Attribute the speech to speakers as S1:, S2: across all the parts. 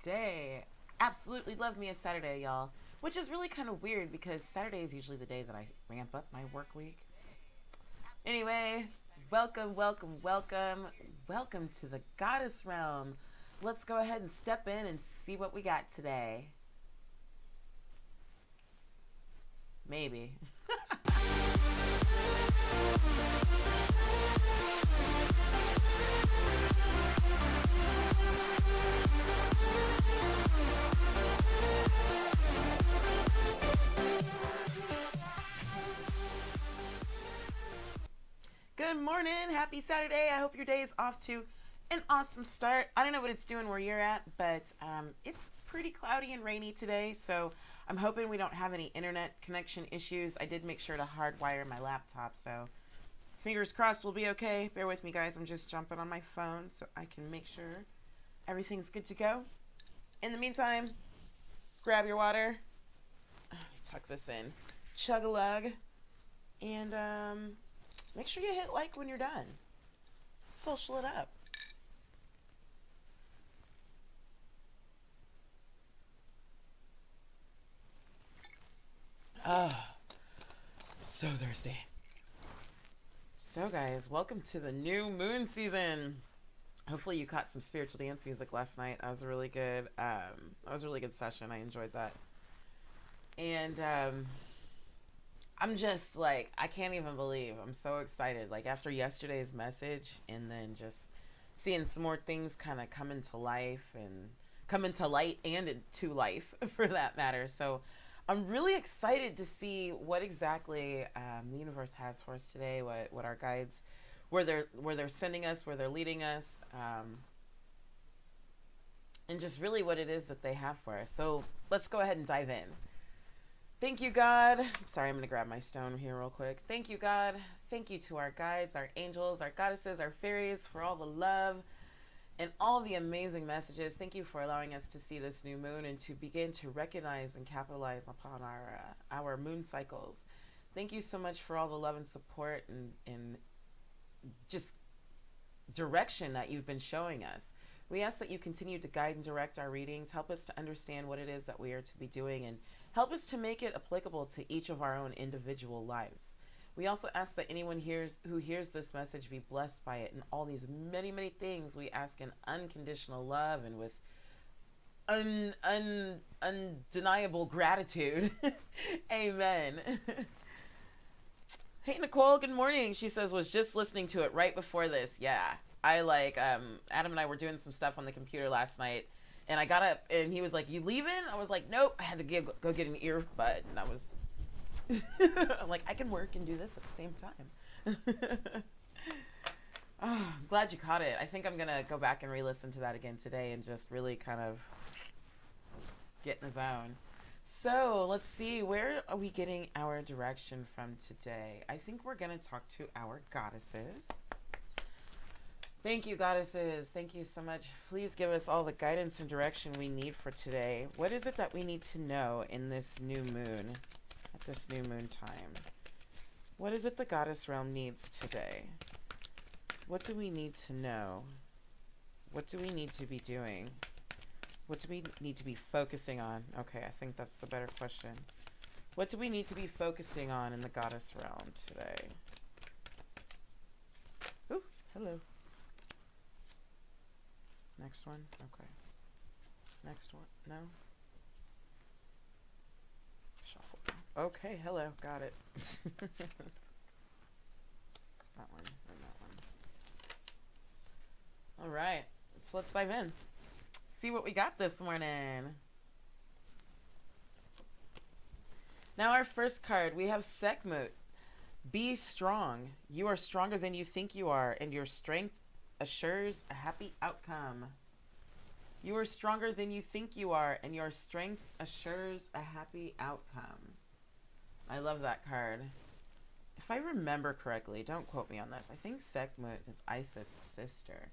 S1: day. Absolutely love me a Saturday, y'all. Which is really kind of weird because Saturday is usually the day that I ramp up my work week. Anyway, welcome, welcome, welcome. Welcome to the Goddess Realm. Let's go ahead and step in and see what we got today. Maybe. Good morning. Happy Saturday. I hope your day is off to an awesome start. I don't know what it's doing where you're at, but it's pretty cloudy and rainy today, so I'm hoping we don't have any internet connection issues. I did make sure to hardwire my laptop, so fingers crossed we'll be okay. Bear with me, guys. I'm just jumping on my phone so I can make sure everything's good to go. In the meantime, grab your water, tuck this in, chug a lug, and make sure you hit like when you're done. Social it up. I'm so thirsty. So guys, welcome to the new moon season. Hopefully you caught some spiritual dance music last night. That was a really good session. I enjoyed that. And I'm just like, I can't even believe, I'm so excited. Like after yesterday's message and then just seeing some more things kind of come into life and come into light and into life for that matter. So I'm really excited to see what exactly the universe has for us today, what our guides, where they're sending us, where they're leading us, and just really what it is that they have for us. So let's go ahead and dive in. Thank you, God. Sorry, I'm going to grab my stone here real quick. Thank you, God. Thank you to our guides, our angels, our goddesses, our fairies for all the love and all the amazing messages. Thank you for allowing us to see this new moon and to begin to recognize and capitalize upon our moon cycles. Thank you so much for all the love and support and just direction that you've been showing us. We ask that you continue to guide and direct our readings, help us to understand what it is that we are to be doing, and help us to make it applicable to each of our own individual lives. We also ask that anyone who hears this message be blessed by it, and all these many, many things we ask in unconditional love and with undeniable gratitude. Amen. Hey, Nicole, good morning. She says, was just listening to it right before this. Yeah, I Adam and I were doing some stuff on the computer last night, and I got up, and he was like, you leaving? I was like, nope. I had to go get an earbud, and I was... I'm like, I can work and do this at the same time. Oh, I'm glad you caught it. I think I'm going to go back and re-listen to that again today and just really kind of get in the zone. So let's see, where are we getting our direction from today? I think we're going to talk to our goddesses. Thank you, goddesses. Thank you so much. Please give us all the guidance and direction we need for today. What is it that we need to know in this new moon? This new moon time. What is it the goddess realm needs today? What do we need to know? What do we need to be doing? What do we need to be focusing on? Okay, I think that's the better question. What do we need to be focusing on in the goddess realm today? Ooh, hello. Next one? Okay. Next one? No? Shuffle. Okay, hello, got it. That one and that one. All right, so let's dive in. See what we got this morning. Now our first card, we have Sekhmet. Be strong. You are stronger than you think you are, and your strength assures a happy outcome. You are stronger than you think you are, and your strength assures a happy outcome. I love that card. If I remember correctly, don't quote me on this, I think Sekhmet is Isis' sister.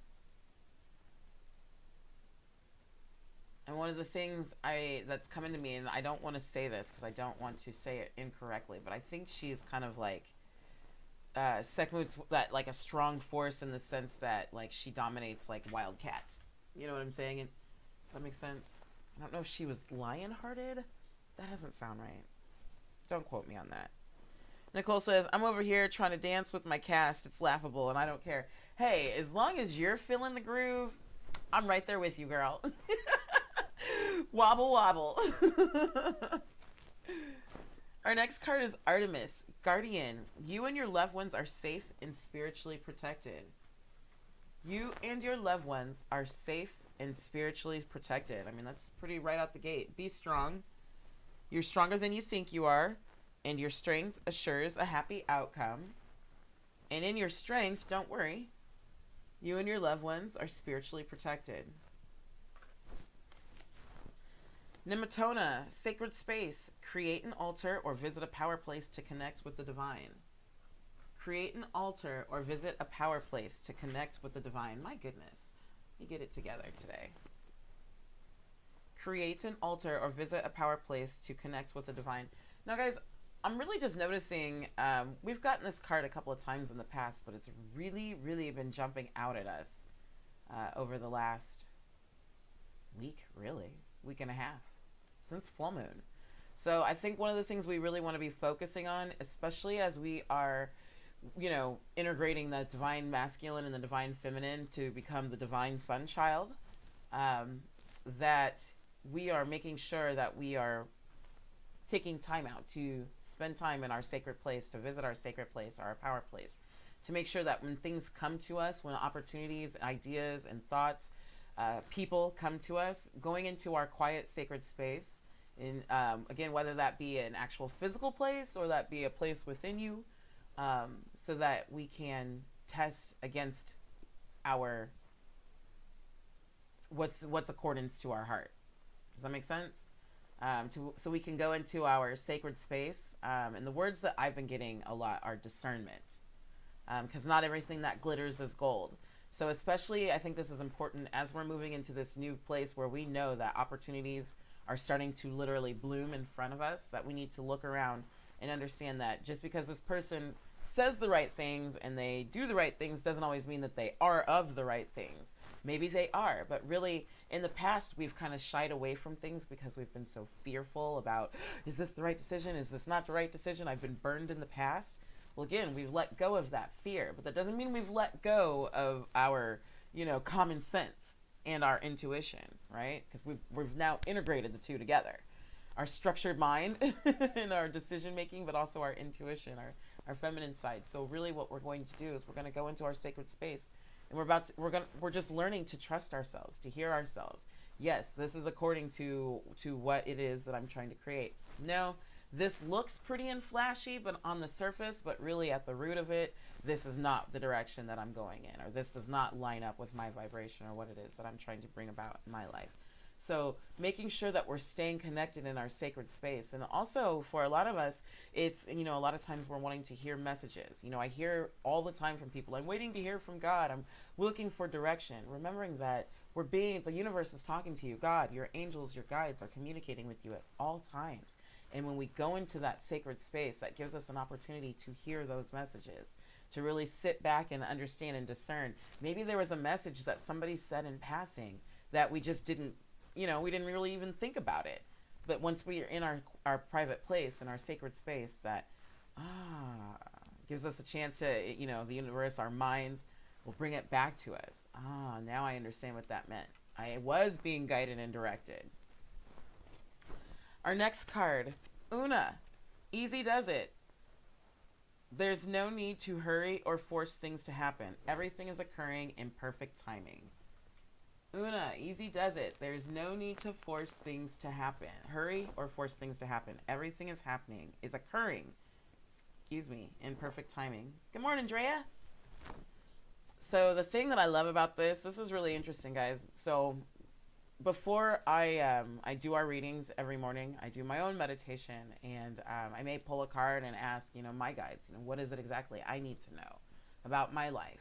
S1: And one of the things that's coming to me, and I don't want to say this because I don't want to say it incorrectly, but I think she's kind of like Sekhmet's that like a strong force in the sense that like she dominates like wild cats. You know what I'm saying? And Does that make sense? I don't know if she was lion-hearted. That doesn't sound right. Don't quote me on that. Nicole says, I'm over here trying to dance with my cast. It's laughable, and I don't care. Hey, as long as you're feeling the groove, I'm right there with you, girl. Wobble, wobble. Our next card is Artemis Guardian. You and your loved ones are safe and spiritually protected. You and your loved ones are safe and spiritually protected. I mean, that's pretty right out the gate. Be strong. You're stronger than you think you are, and your strength assures a happy outcome. And in your strength, don't worry, you and your loved ones are spiritually protected. Nematona, sacred space. Create an altar or visit a power place to connect with the divine. Create an altar or visit a power place to connect with the divine. My goodness, you get it together today. Create an altar or visit a power place to connect with the divine. Now, guys, I'm really just noticing, we've gotten this card a couple of times in the past, but it's really, really been jumping out at us over the last week and a half, since full moon. So I think one of the things we really want to be focusing on, especially as we are, you know, integrating the divine masculine and the divine feminine to become the divine sun child, that we are making sure that we are taking time out to spend time in our sacred place, to visit our sacred place, our power place, to make sure that when things come to us, when opportunities, ideas, and thoughts, people come to us, going into our quiet sacred space, in again, whether that be an actual physical place or that be a place within you, so that we can test against our what's accordance to our heart. Does that make sense? So we can go into our sacred space. And the words that I've been getting a lot are discernment, because not everything that glitters is gold. So especially, I think this is important as we're moving into this new place where we know that opportunities are starting to literally bloom in front of us, that we need to look around and understand that just because this person says the right things and they do the right things doesn't always mean that they are of the right things. Maybe they are, but really in the past we've kind of shied away from things because we've been so fearful about, is this the right decision? Is this not the right decision? I've been burned in the past. Well, again, we've let go of that fear, but that doesn't mean we've let go of our, you know, common sense and our intuition, right? Because we've now integrated the two together. Our structured mind and our decision making, but also our intuition, our feminine side. So really what we're going to do is we're going to go into our sacred space, and we're just learning to trust ourselves, to hear ourselves. Yes, this is according to what it is that I'm trying to create. No, this looks pretty and flashy, but on the surface, but really at the root of it, this is not the direction that I'm going in, or this does not line up with my vibration or what it is that I'm trying to bring about in my life. So making sure that we're staying connected in our sacred space. And also for a lot of us, it's, you know, a lot of times we're wanting to hear messages. You know, I hear all the time from people, I'm waiting to hear from God. I'm looking for direction. Remembering that the universe is talking to you. God, your angels, your guides are communicating with you at all times. And when we go into that sacred space, that gives us an opportunity to hear those messages, to really sit back and understand and discern. Maybe there was a message that somebody said in passing that we just didn't, you know, we didn't really even think about it. But once we are in our private place, in our sacred space, that gives us a chance to, you know, the universe, our minds will bring it back to us. Now I understand what that meant. I was being guided and directed. Our next card, Una, easy does it. There's no need to hurry or force things to happen. Everything is occurring in perfect timing. Una, easy does it. There's no need to force things to happen. Hurry or force things to happen. Everything is happening, is occurring, in perfect timing. Good morning, Drea. So the thing that I love about this is really interesting, guys. So before I do our readings every morning, I do my own meditation, and I may pull a card and ask, you know, my guides, you know, what is it exactly I need to know about my life?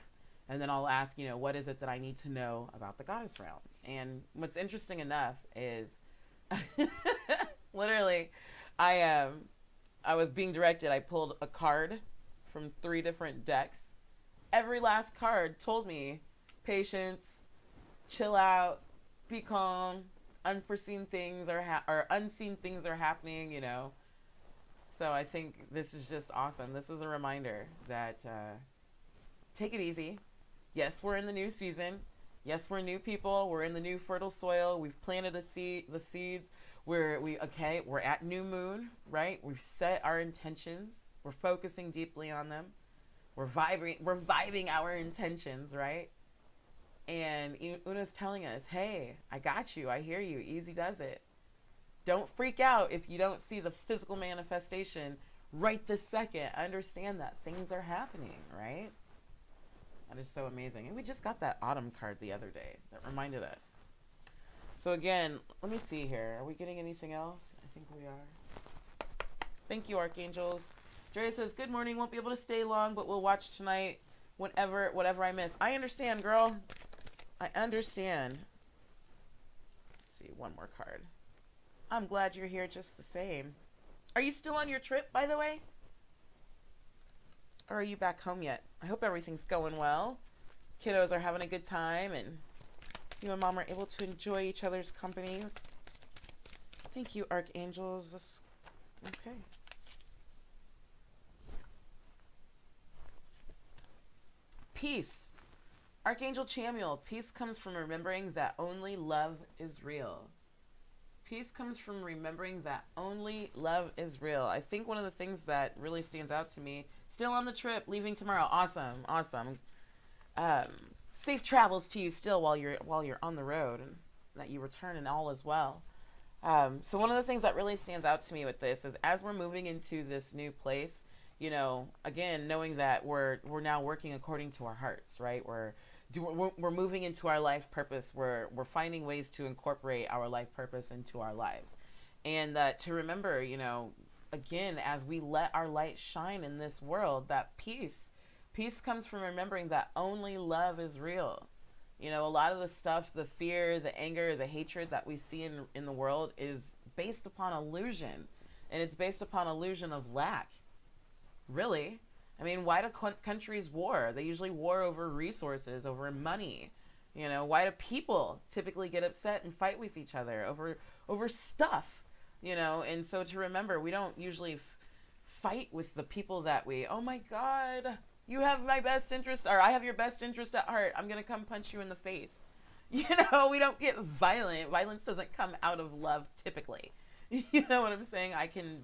S1: And then I'll ask, you know, what is it that I need to know about the goddess realm? And what's interesting enough is literally I was being directed. I pulled a card from 3 different decks. Every last card told me patience, chill out, be calm, unforeseen things or unseen things are happening, you know. So I think this is just awesome. This is a reminder that take it easy. Yes, we're in the new season. Yes, we're new people. We're in the new fertile soil. We've planted the seeds. We're at new moon, right? We've set our intentions. We're focusing deeply on them. We're vibing our intentions, right? And Una's telling us, hey, I got you. I hear you. Easy does it. Don't freak out if you don't see the physical manifestation right this second. Understand that things are happening, right? That is so amazing. And we just got that autumn card the other day that reminded us. So again, let me see here. Are we getting anything else? I think we are. Thank you, Archangels. Jerry says, good morning. Won't be able to stay long, but we'll watch tonight whatever I miss. I understand, girl. I understand. Let's see, one more card. I'm glad you're here just the same. Are you still on your trip, by the way? Or are you back home yet? I hope everything's going well. Kiddos are having a good time and you and mom are able to enjoy each other's company. Thank you, Archangels. Okay. Peace. Archangel Chamuel. Peace comes from remembering that only love is real. Peace comes from remembering that only love is real. I think one of the things that really stands out to me, still on the trip, leaving tomorrow. Awesome, awesome. Safe travels to you still while you're on the road, and that you return and all is well. So one of the things that really stands out to me with this is as we're moving into this new place, you know, again, knowing that we're now working according to our hearts, right? We're moving into our life purpose. We're finding ways to incorporate our life purpose into our lives. And to remember, you know, again, as we let our light shine in this world, that peace comes from remembering that only love is real. You know, a lot of the stuff, the fear, the anger, the hatred that we see in the world is based upon illusion. And it's based upon illusion of lack. Really? I mean, why do countries war? They usually war over resources, over money. You know, why do people typically get upset and fight with each other over stuff? You know, and so to remember, we don't usually fight with the people that oh my God, you have my best interest, or I have your best interest at heart. I'm going to come punch you in the face. You know, we don't get violent. Violence doesn't come out of love typically. You know what I'm saying?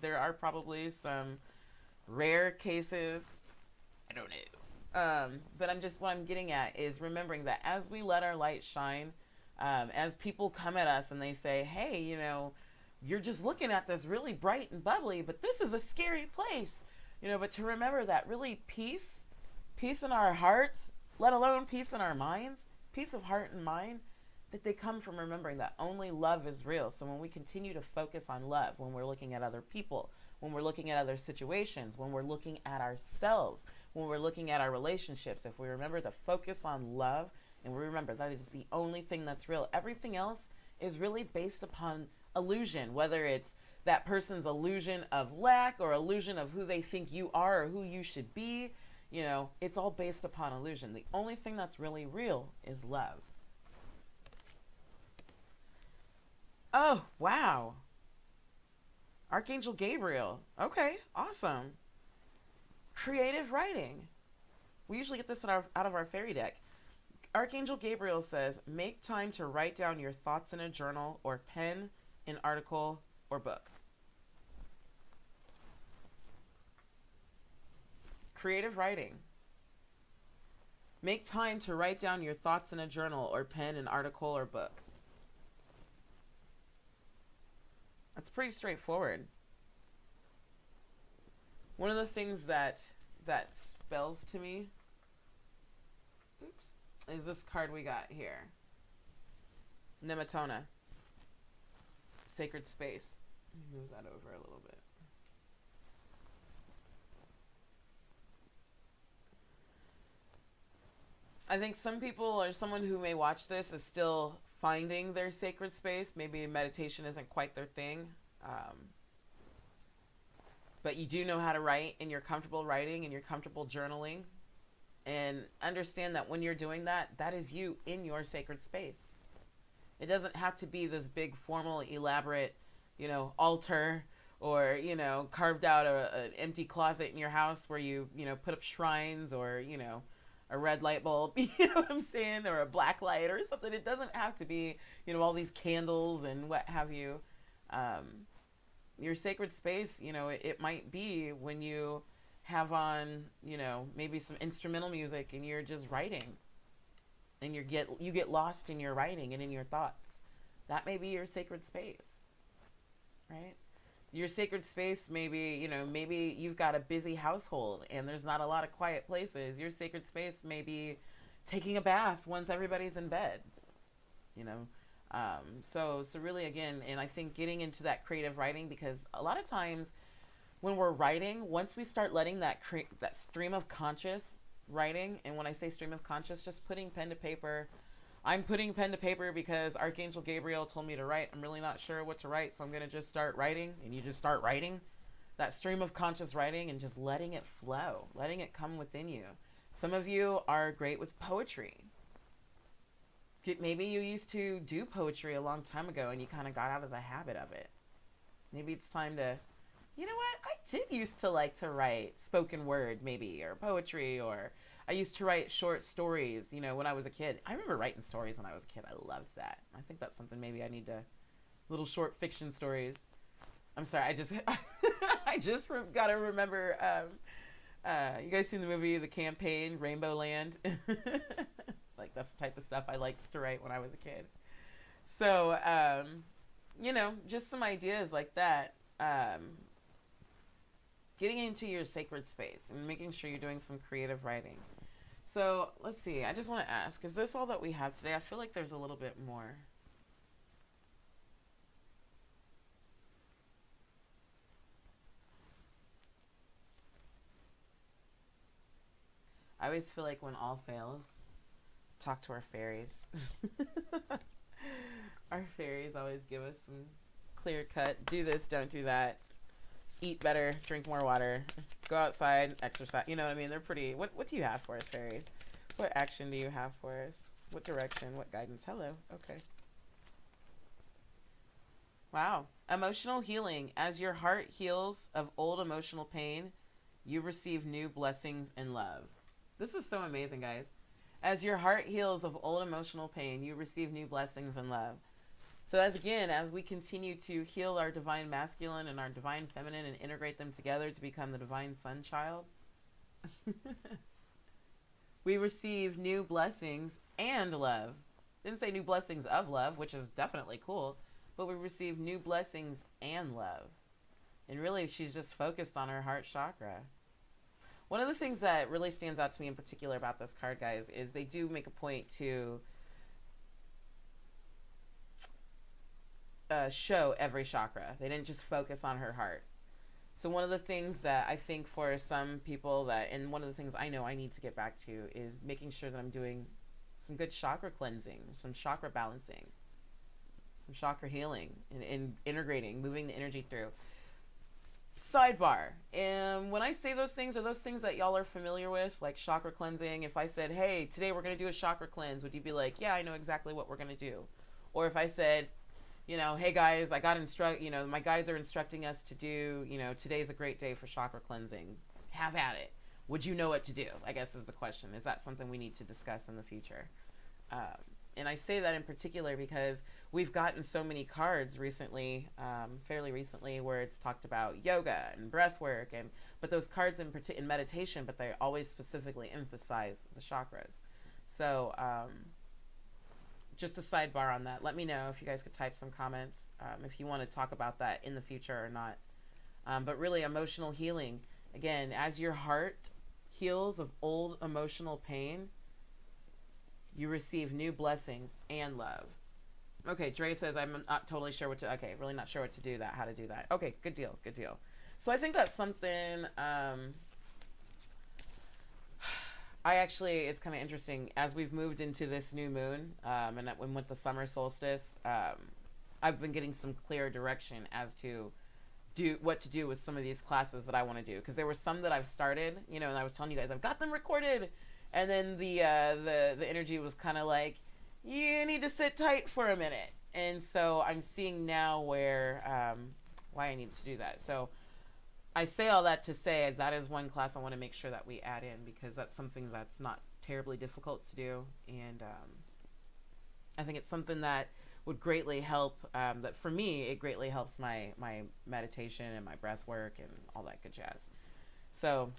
S1: There are probably some rare cases. I don't know. But what I'm getting at is remembering that as we let our light shine, as people come at us and they say, hey, you know, you're just looking at this really bright and bubbly, but this is a scary place, you know, but to remember that really peace in our hearts, let alone peace in our minds, peace of heart and mind, that they come from remembering that only love is real. So when we continue to focus on love, when we're looking at other people, when we're looking at other situations, when we're looking at ourselves, when we're looking at our relationships, if we remember to focus on love and we remember that it is the only thing that's real, everything else is really based upon illusion, whether it's that person's illusion of lack or illusion of who they think you are or who you should be. You know, it's all based upon illusion. The only thing that's really real is love. Oh, wow. Archangel Gabriel. Okay, awesome. Creative writing. We usually get this out of our fairy deck. Archangel Gabriel says, make time to write down your thoughts in a journal or pen, an article, or book. Creative writing. Make time to write down your thoughts in a journal or pen, an article, or book. That's pretty straightforward. One of the things that spells to me, is this card we got here. Nematona. Sacred space. Let me move that over a little bit. I think some people or someone who may watch this is still finding their sacred space. Maybe meditation isn't quite their thing. But you do know how to write and you're comfortable writing and you're comfortable journaling. And understand that when you're doing that, that is you in your sacred space. It doesn't have to be this big, formal, elaborate, altar, or, carved out an empty closet in your house where you put up shrines, or, a red light bulb, you know what I'm saying? Or a black light or something. It doesn't have to be, all these candles and what have you. Your sacred space, it might be when you have on, maybe some instrumental music and you're just writing, and you get lost in your writing and in your thoughts. That may be your sacred space, right? Your sacred space, maybe you've got a busy household and there's not a lot of quiet places. Your sacred space may be taking a bath once everybody's in bed, so really, again, and I think getting into that creative writing, because a lot of times when we're writing, once we start letting that stream of conscious writing, and when I say stream of conscious, just putting pen to paper. I'm putting pen to paper because Archangel Gabriel told me to write. I'm really not sure what to write, so I'm going to just start writing. And you just start writing that stream of conscious writing and just letting it flow, letting it come within you. Some of you are great with poetry. Maybe you used to do poetry a long time ago and you kind of got out of the habit of it. Maybe it's time to, you know what? I did used to like to write spoken word, maybe, or poetry, or I used to write short stories, when I was a kid. I remember writing stories when I was a kid. I loved that. I think that's something maybe I need to, little short fiction stories. I'm sorry, I just got to remember, you guys seen the movie The Campaign, Rainbow Land? Like, that's the type of stuff I liked to write when I was a kid. So, just some ideas like that. Getting into your sacred space and making sure you're doing some creative writing. So, let's see. I just want to ask, is this all that we have today? I feel like there's a little bit more. I always feel like when all fails, talk to our fairies. Our fairies always give us some clear cut, do this, don't do that, eat better, drink more water, go outside, exercise. You know what I mean? They're pretty. What do you have for us, fairies? What action do you have for us? What direction? What guidance? Hello. Okay. Wow. Emotional healing. As your heart heals of old emotional pain, you receive new blessings and love. This is so amazing, guys. As your heart heals of old emotional pain, you receive new blessings and love. So as we continue to heal our divine masculine and our divine feminine and integrate them together to become the divine sun child, we receive new blessings and love. Didn't say new blessings of love, which is definitely cool, but we receive new blessings and love. And really, she's just focused on her heart chakra. One of the things that really stands out to me in particular about this card, guys, is they do make a point to show every chakra. They didn't just focus on her heart. So one of the things that I think for some people and one of the things I know I need to get back to is making sure that I'm doing some good chakra cleansing, some chakra balancing, some chakra healing, and integrating, moving the energy through. Sidebar, and when I say those things, are those things that y'all are familiar with, like chakra cleansing? If I said, hey, today we're going to do a chakra cleanse, would you be like, yeah, I know exactly what we're going to do? Or if I said, hey guys, I got my guides are instructing us to do, today's a great day for chakra cleansing, have at it. Would you know what to do? I guess is the question. Is that something we need to discuss in the future? And I say that in particular because we've gotten so many cards recently, fairly recently, where it's talked about yoga and breath work, but those cards in meditation, but they always specifically emphasize the chakras. So just a sidebar on that. Let me know if you guys could type some comments if you want to talk about that in the future or not. But really, emotional healing. Again, as your heart heals of old emotional pain, you receive new blessings and love. Okay, Dre says, I'm not totally sure really not sure what to do that, how to do that. Okay, good deal. So I think that's something, it's kind of interesting, as we've moved into this new moon, and with the summer solstice, I've been getting some clear direction as to what to do with some of these classes that I want to do. Because there were some that I've started, and I was telling you guys, I've got them recorded. And then the energy was kind of like, you need to sit tight for a minute. And so I'm seeing now where, why I need to do that. So I say all that to say that is one class I want to make sure that we add in, because that's something that's not terribly difficult to do. And I think it's something that would greatly help, that for me, it greatly helps my meditation and my breath work and all that good jazz. So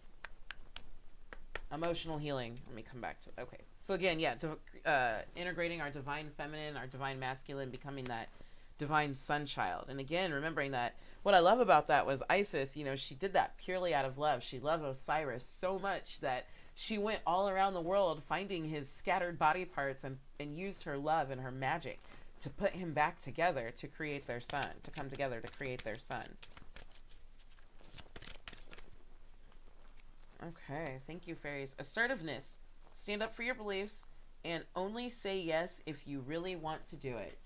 S1: emotional healing. Let me come back to, okay. So again, yeah, integrating our divine feminine, our divine masculine, becoming that divine sun child. And again, remembering that what I love about that was Isis, you know, she did that purely out of love. She loved Osiris so much that she went all around the world finding his scattered body parts and used her love and her magic to put him back together to create their son, to come together to create their son. Okay, thank you, fairies. Assertiveness. Stand up for your beliefs and only say yes if you really want to do it.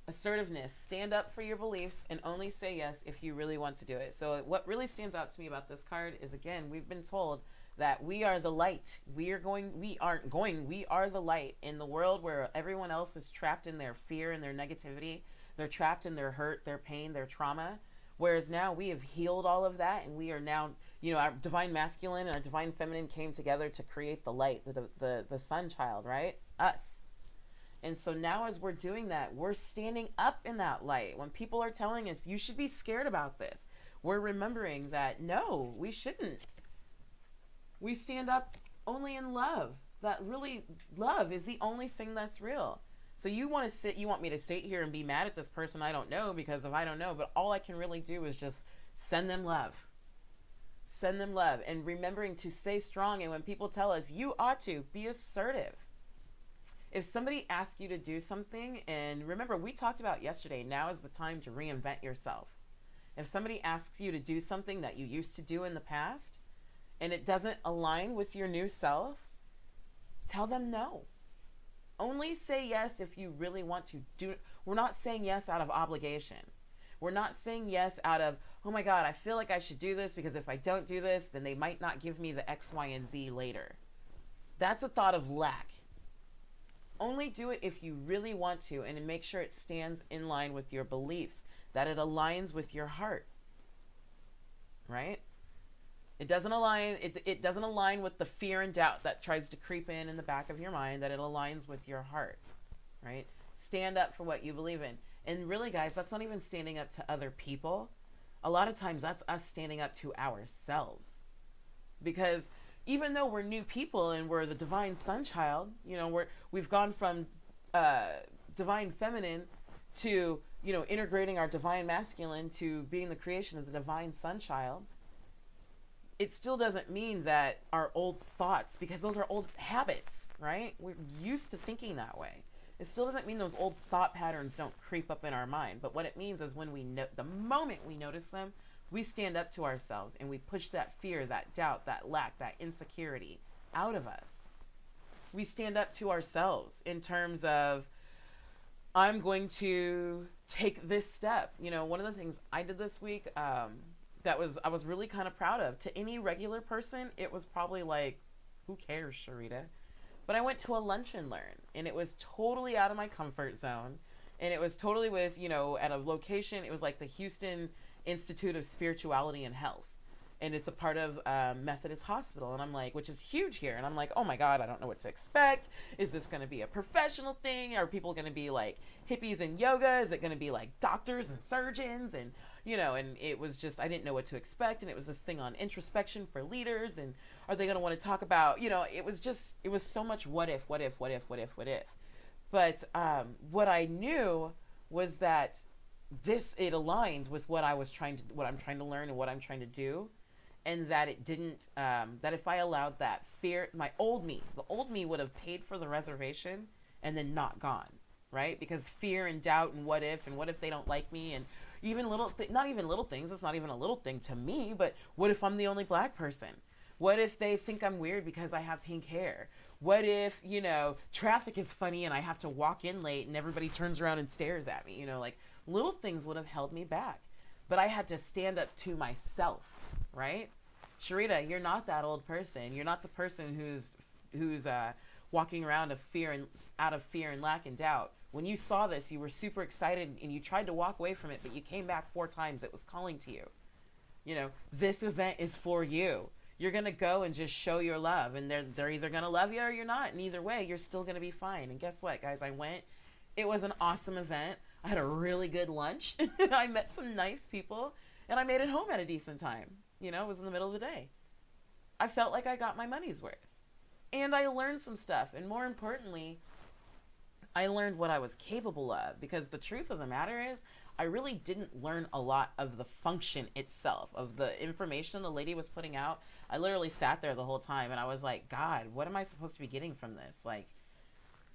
S1: Assertiveness. Stand up for your beliefs and only say yes if you really want to do it. So what really stands out to me about this card is, again, we've been told that we are the light. We are the light in the world where everyone else is trapped in their fear and their negativity. They're trapped in their hurt, their pain, their trauma. Whereas now we have healed all of that, and we are now, you know, our divine masculine and our divine feminine came together to create the light, the sun child, right? Us. And so now as we're doing that, we're standing up in that light. When people are telling us, you should be scared about this, we're remembering that, no, we shouldn't. We stand up only in love. That really, love is the only thing that's real. So you want me to sit here and be mad at this person I don't know because of I don't know, but all I can really do is just send them love. Send them love. And remembering to stay strong. And when people tell us, you ought to be assertive. If somebody asks you to do something, and remember, we talked about yesterday, now is the time to reinvent yourself. If somebody asks you to do something that you used to do in the past, and it doesn't align with your new self, tell them no. Only say yes if you really want to do it. We're not saying yes out of obligation. We're not saying yes out of, oh my God, I feel like I should do this because if I don't do this, then they might not give me the X, Y, and Z later. That's a thought of lack. Only do it if you really want to, and make sure it stands in line with your beliefs, that it aligns with your heart. Right? It doesn't align, it doesn't align with the fear and doubt that tries to creep in the back of your mind, that it aligns with your heart, right? Stand up for what you believe in. And really, guys, that's not even standing up to other people. A lot of times that's us standing up to ourselves. Because even though we're new people and we're the divine sun child, you know, we've gone from divine feminine to, you know, integrating our divine masculine to being the creation of the divine sun child. It still doesn't mean that our old thoughts, because those are old habits, right? We're used to thinking that way. It still doesn't mean those old thought patterns don't creep up in our mind. But what it means is when the moment we notice them, we stand up to ourselves and we push that fear, that doubt, that lack, that insecurity out of us. We stand up to ourselves in terms of, I'm going to take this step. You know, one of the things I did this week, I was really kind of proud of. To any regular person, it was probably like, who cares, Sharita? But I went to a lunch and learn, and it was totally out of my comfort zone. And it was totally with, you know, at a location, it was like the Houston Institute of Spirituality and Health. And it's a part of Methodist Hospital. And I'm like, which is huge here. And I'm like, oh my God, I don't know what to expect. Is this going to be a professional thing? Are people going to be like hippies and yoga? Is it going to be like doctors and surgeons? And, you know, and it was just, I didn't know what to expect. And it was this thing on introspection for leaders. And are they going to want to talk about, you know, it was so much what if. But what I knew was that it aligned with what I'm trying to learn and what I'm trying to do. And that it didn't, that if I allowed that fear, the old me would have paid for the reservation and then not gone, right? Because fear and doubt and what if they don't like me, and even not even little things, it's not even a little thing to me, but what if I'm the only black person? What if they think I'm weird because I have pink hair? What if, you know, traffic is funny and I have to walk in late and everybody turns around and stares at me? You know, like little things would have held me back. But I had to stand up to myself, right? Sharita, you're not that old person. You're not the person who's walking around of fear and out of fear and lack and doubt. When you saw this, you were super excited and you tried to walk away from it, but you came back 4 times. It was calling to you. You know, this event is for you. You're going to go and just show your love, and they're either going to love you or you're not. And either way, you're still going to be fine. And guess what, guys? I went. It was an awesome event. I had a really good lunch. I met some nice people, and I made it home at a decent time. You know, it was in the middle of the day. I felt like I got my money's worth. And I learned some stuff. And more importantly, I learned what I was capable of, because the truth of the matter is I really didn't learn a lot of the function itself, of the information the lady was putting out. I literally sat there the whole time and I was like, God, what am I supposed to be getting from this? Like,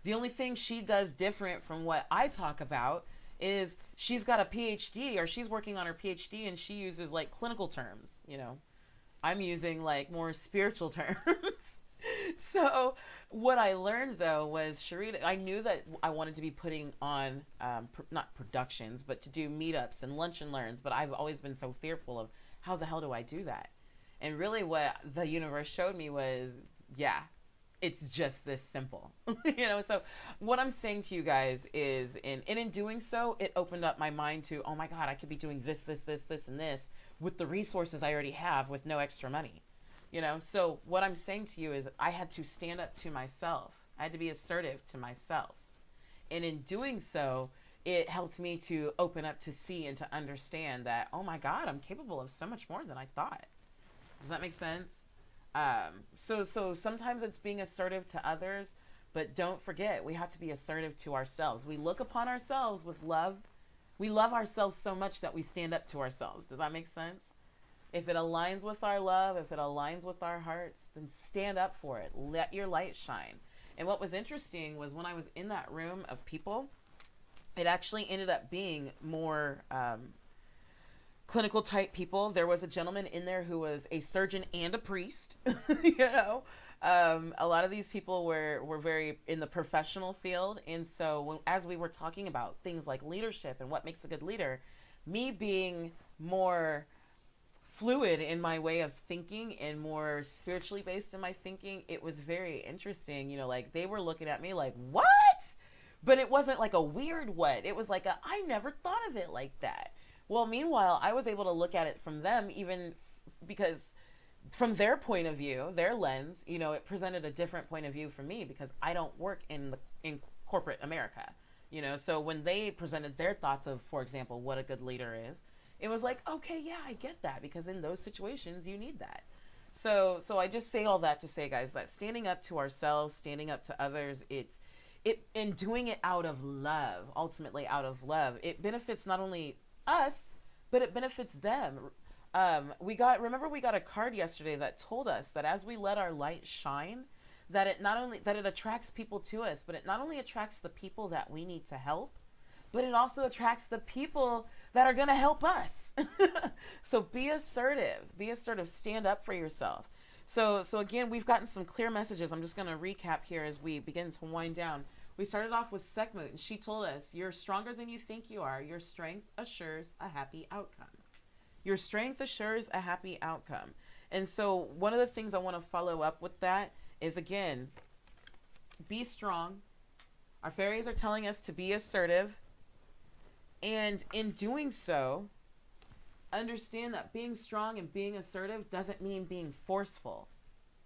S1: the only thing she does different from what I talk about is she's got a PhD, or she's working on her PhD, and she uses like clinical terms. You know, I'm using like more spiritual terms. So what I learned though was, Sharita, I knew that I wanted to be putting on, not productions, but to do meetups and lunch and learns. But I've always been so fearful of how the hell do I do that? And really what the universe showed me was, yeah, it's just this simple. You know, so what I'm saying to you guys is, in doing so, it opened up my mind to, oh my God, I could be doing this, and this with the resources I already have with no extra money. You know, so what I'm saying to you is I had to stand up to myself. I had to be assertive to myself. And in doing so, it helped me to open up to see and to understand that, oh my God, I'm capable of so much more than I thought. Does that make sense? So sometimes it's being assertive to others, but don't forget, we have to be assertive to ourselves. We look upon ourselves with love. We love ourselves so much that we stand up to ourselves. Does that make sense? If it aligns with our love, if it aligns with our hearts, then stand up for it. Let your light shine. And what was interesting was when I was in that room of people, it actually ended up being more clinical type people. There was a gentleman in there who was a surgeon and a priest. You know, a lot of these people were very in the professional field. And so as we were talking about things like leadership and what makes a good leader, me being more fluid in my way of thinking and more spiritually based in my thinking, it was very interesting. You know, like they were looking at me like, what? But it wasn't like a weird what. It was like I never thought of it like that. Well, meanwhile, I was able to look at it from them, even because from their point of view, their lens, you know, it presented a different point of view for me, because I don't work in corporate America, you know. So when they presented their thoughts of, for example, what a good leader is, it was like, okay, yeah, I get that, because in those situations you need that. So I just say all that to say, guys, that standing up to ourselves, standing up to others, and doing it out of love, ultimately out of love, it benefits not only us, but it benefits them. Remember we got a card yesterday that told us that as we let our light shine, that it attracts people to us, but it not only attracts the people that we need to help, but it also attracts the people that are going to help us. So be assertive, stand up for yourself. So again, we've gotten some clear messages. I'm just going to recap here as we begin to wind down. We started off with Sekhmet, and she told us, you're stronger than you think you are. Your strength assures a happy outcome. Your strength assures a happy outcome. And so one of the things I want to follow up with that is, again, be strong. Our fairies are telling us to be assertive. And in doing so, understand that being strong and being assertive doesn't mean being forceful,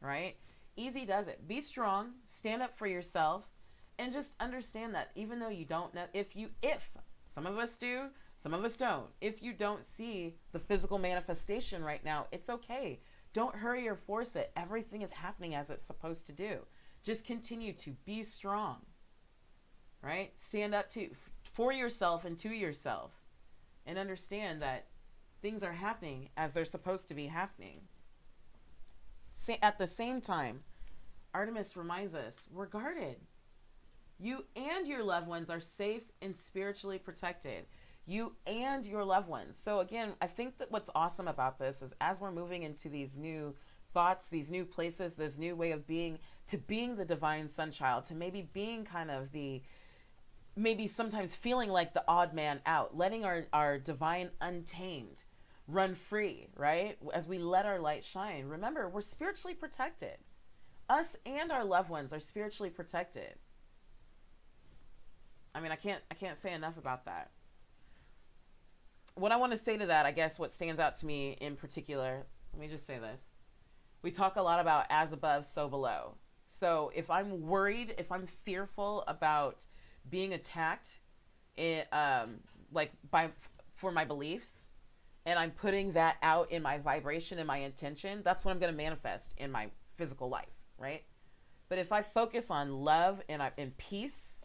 S1: right? Easy does it. Be strong, stand up for yourself, and just understand that even though you don't know, if some of us do, some of us don't, if you don't see the physical manifestation right now, it's okay. Don't hurry or force it. Everything is happening as it's supposed to do. Just continue to be strong, right? Stand up for yourself and to yourself, and understand that things are happening as they're supposed to be happening. At the same time, Artemis reminds us, we're guarded. You and your loved ones are safe and spiritually protected. You and your loved ones. So again, I think that what's awesome about this is as we're moving into these new thoughts, these new places, this new way of being, to being the divine sun child, to maybe being kind of maybe sometimes feeling like the odd man out, letting our divine untamed run free, right? As we let our light shine, remember, we're spiritually protected. Us and our loved ones are spiritually protected. I mean, I can't say enough about that. What I want to say to that, I guess what stands out to me in particular, let me just say this. We talk a lot about as above, so below. So if I'm worried, if I'm fearful about being attacked, for my beliefs, and I'm putting that out in my vibration and my intention, that's what I'm going to manifest in my physical life, right? But if I focus on love and peace,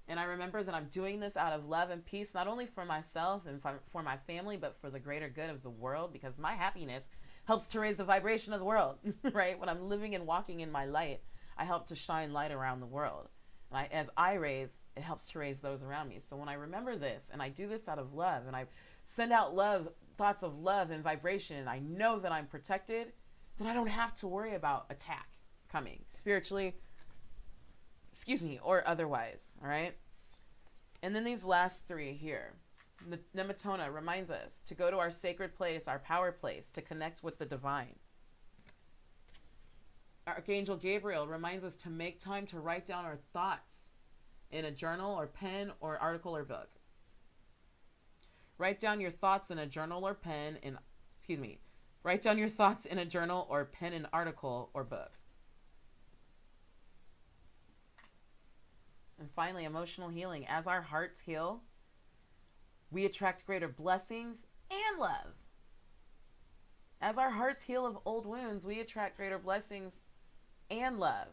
S1: and I remember that I'm doing this out of love and peace, not only for myself and for my family, but for the greater good of the world, because my happiness helps to raise the vibration of the world, right? When I'm living and walking in my light, I help to shine light around the world. And as I raise, it helps to raise those around me. So when I remember this, and I do this out of love, and I send out love, thoughts of love and vibration, and I know that I'm protected, then I don't have to worry about attack coming spiritually, or otherwise, all right? And then these last three here. Nematona reminds us to go to our sacred place, our power place, to connect with the divine. Archangel Gabriel reminds us to make time to write down our thoughts in a journal or pen or article or book. Write down your thoughts in a journal or pen in, write down your thoughts in a journal or pen an article or book. And finally, emotional healing. As our hearts heal, we attract greater blessings and love. As our hearts heal of old wounds, we attract greater blessings and love.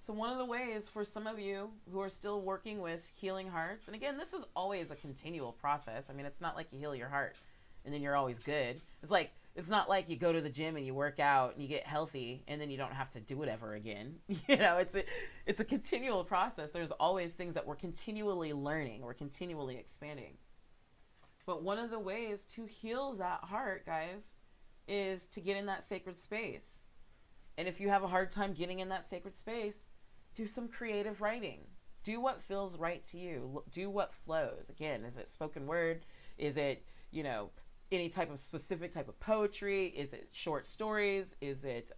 S1: So one of the ways for some of you who are still working with healing hearts, and again, this is always a continual process. I mean, it's not like you heal your heart and then you're always good. It's not like you go to the gym and you work out and you get healthy and then you don't have to do it ever again. It's a continual process. There's always things that we're continually learning, we're continually expanding. But one of the ways to heal that heart, guys, is to get in that sacred space. And if you have a hard time getting in that sacred space, do some creative writing. Do what feels right to you. Do what flows. Again, is it spoken word? Is it, any type of specific type of poetry? Is it short stories? Is it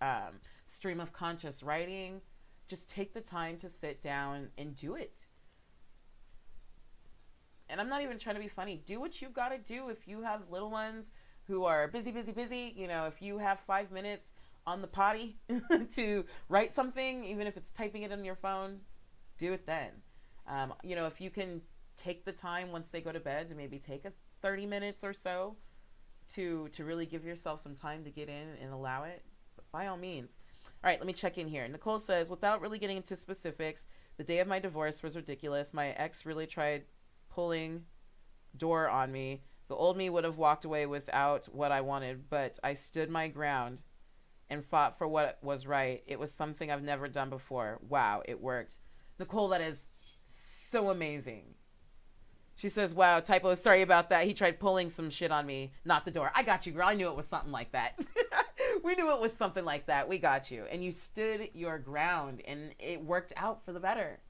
S1: stream of conscious writing? Just take the time to sit down and do it. And I'm not even trying to be funny. Do what you've got to do. If you have little ones who are busy, if you have 5 minutes on the potty to write something, even if it's typing it on your phone, do it then. If you can take the time once they go to bed to maybe take 30 minutes or so to really give yourself some time to get in and allow it, by all means. All right, let me check in here. Nicole says, without really getting into specifics, the day of my divorce was ridiculous. My ex really tried pulling door on me. The old me would have walked away without what I wanted, but I stood my ground and fought for what was right. It was something I've never done before. Wow, it worked. Nicole, that is so amazing. She says, wow, typo, sorry about that. He tried pulling some shit on me, not the door. I got you, girl. I knew it was something like that. We knew it was something like that. We got you. And you stood your ground, and it worked out for the better.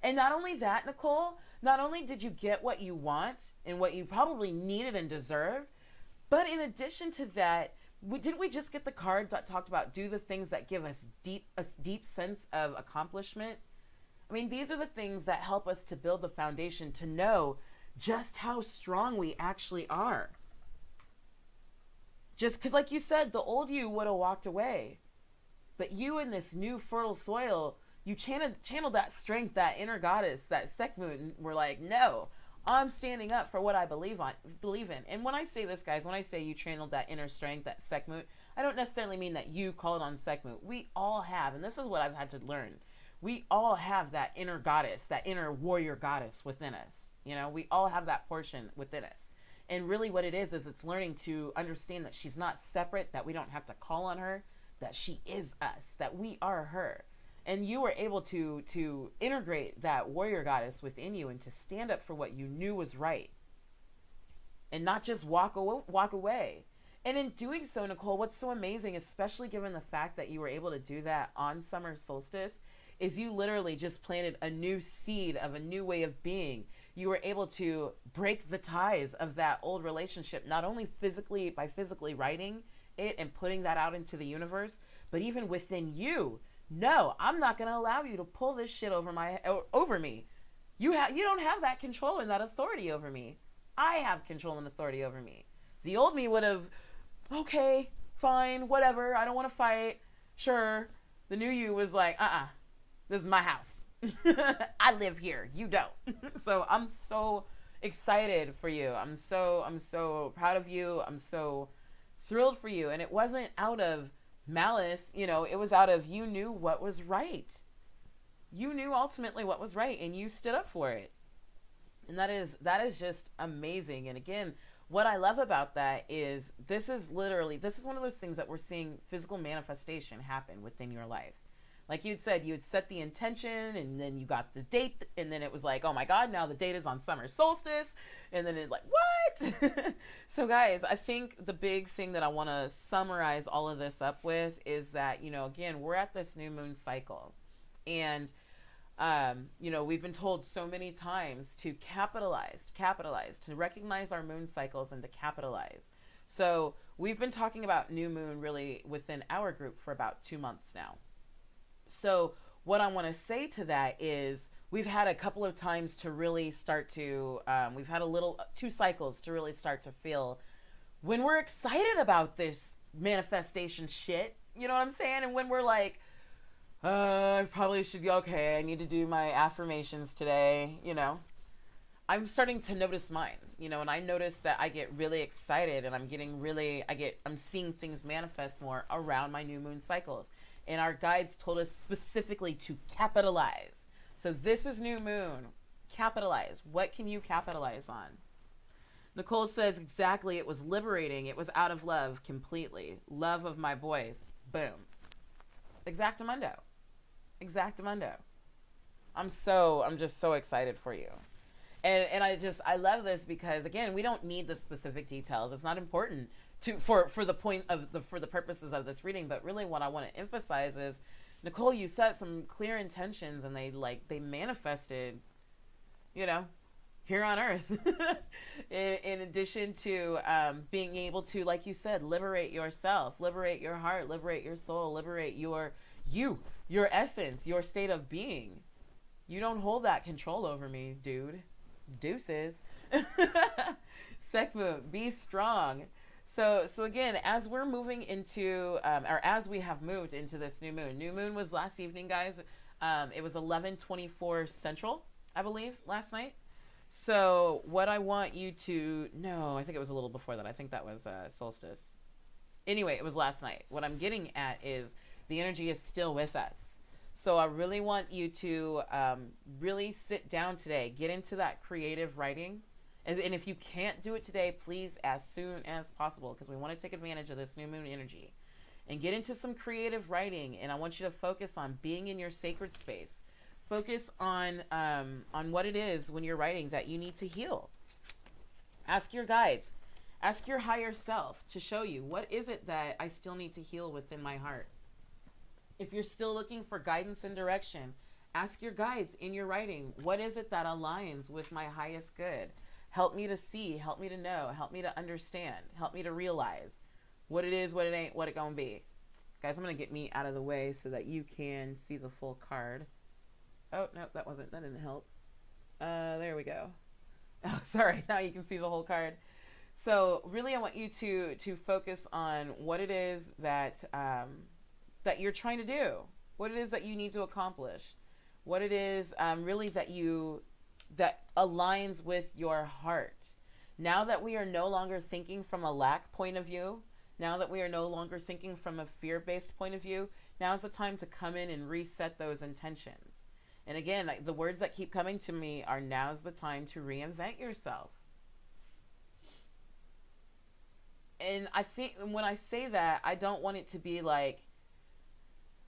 S1: And not only that, Nicole, not only did you get what you want and what you probably needed and deserved, but in addition to that, didn't we just get the card that talked about do the things that give us a deep sense of accomplishment? I mean, these are the things that help us to build the foundation to know just how strong we actually are. Just because, like you said, the old you would have walked away. But you in this new fertile soil, you channeled that strength, that inner goddess, that Sekhmet, and we're like, no, I'm standing up for what I believe in. And when I say this, guys, when I say you channeled that inner strength, that Sekhmet, I don't necessarily mean that you called on Sekhmet. We all have, and this is what I've had to learn. We all have that inner goddess, that inner warrior goddess within us. We all have that portion within us. And really what it is it's learning to understand that she's not separate, that we don't have to call on her, that she is us, that we are her. And you were able to integrate that warrior goddess within you and to stand up for what you knew was right. And not just walk away. And in doing so, Nicole, what's so amazing, especially given the fact that you were able to do that on summer solstice, is you literally just planted a new seed of a new way of being. You were able to break the ties of that old relationship, not only physically by physically writing it and putting that out into the universe. But even within you, no, I'm not going to allow you to pull this shit over me. You don't have that control and that authority over me. I have control and authority over me. The old me would have, okay, fine, whatever. I don't want to fight. Sure. The new you was like, this is my house. I live here. You don't. So I'm so excited for you. I'm so proud of you. I'm so thrilled for you. And it wasn't out of malice, it was out of, you knew what was right. You knew ultimately what was right, and you stood up for it. And that is just amazing. And again, what I love about that is this is one of those things that we're seeing physical manifestation happen within your life. Like you'd said, you'd set the intention, and then you got the date, and then it was like, oh my God, now the date is on summer solstice. And then it's like, what? So guys, I think the big thing that I want to summarize all of this up with is that, again, we're at this new moon cycle. And, we've been told so many times to capitalize, to recognize our moon cycles and to capitalize. So we've been talking about new moon really within our group for about 2 months now. So what I want to say to that is we've had a couple of times to really start to, we've had 2 cycles to really start to feel when we're excited about this manifestation shit, you know what I'm saying? And when we're like, I probably should go, okay, I need to do my affirmations today, I'm starting to notice mine, and I notice that I get really excited and I'm seeing things manifest more around my new moon cycles. And our guides told us specifically to capitalize. So this is new moon. Capitalize. What can you capitalize on? Nicole says, exactly, it was liberating. It was out of love completely. Love of my boys. Boom. Exactamundo. I'm just so excited for you. And I love this because, again, we don't need the specific details. It's not important for the purposes of this reading. But really what I want to emphasize is, Nicole, you set some clear intentions, and they manifested, here on earth. in addition to being able to, like you said, liberate yourself, liberate your heart, liberate your soul, liberate your essence, your state of being. You don't hold that control over me, dude. Deuces. Sekmu, be strong. So again, as we're moving into, or as we have moved into this new moon. New moon was last evening, guys. It was 11:24 Central, I believe, last night. So what I want you to know, I think it was a little before that. I think that was solstice. Anyway, it was last night. What I'm getting at is the energy is still with us. So I really want you to really sit down today, get into that creative writing. And if you can't do it today, please, as soon as possible, because we want to take advantage of this new moon energy and get into some creative writing. And I want you to focus on being in your sacred space. Focus on what it is when you're writing that you need to heal. Ask your guides, ask your higher self to show you, what is it that I still need to heal within my heart? If you're still looking for guidance and direction, ask your guides in your writing, what is it that aligns with my highest good? Help me to see, help me to know, help me to understand, help me to realize what it is, what it ain't, what it gonna be. Guys, I'm gonna get me out of the way so that you can see the full card. Oh, no, that didn't help. There we go. Oh, sorry, now you can see the whole card. So really I want you to focus on what it is that that you're trying to do, what it is that you need to accomplish, what it is really that aligns with your heart. Now that we are no longer thinking from a lack point of view, now that we are no longer thinking from a fear-based point of view, now's the time to come in and reset those intentions. And again, the words that keep coming to me are, now's the time to reinvent yourself. And I think when I say that, I don't want it to be like,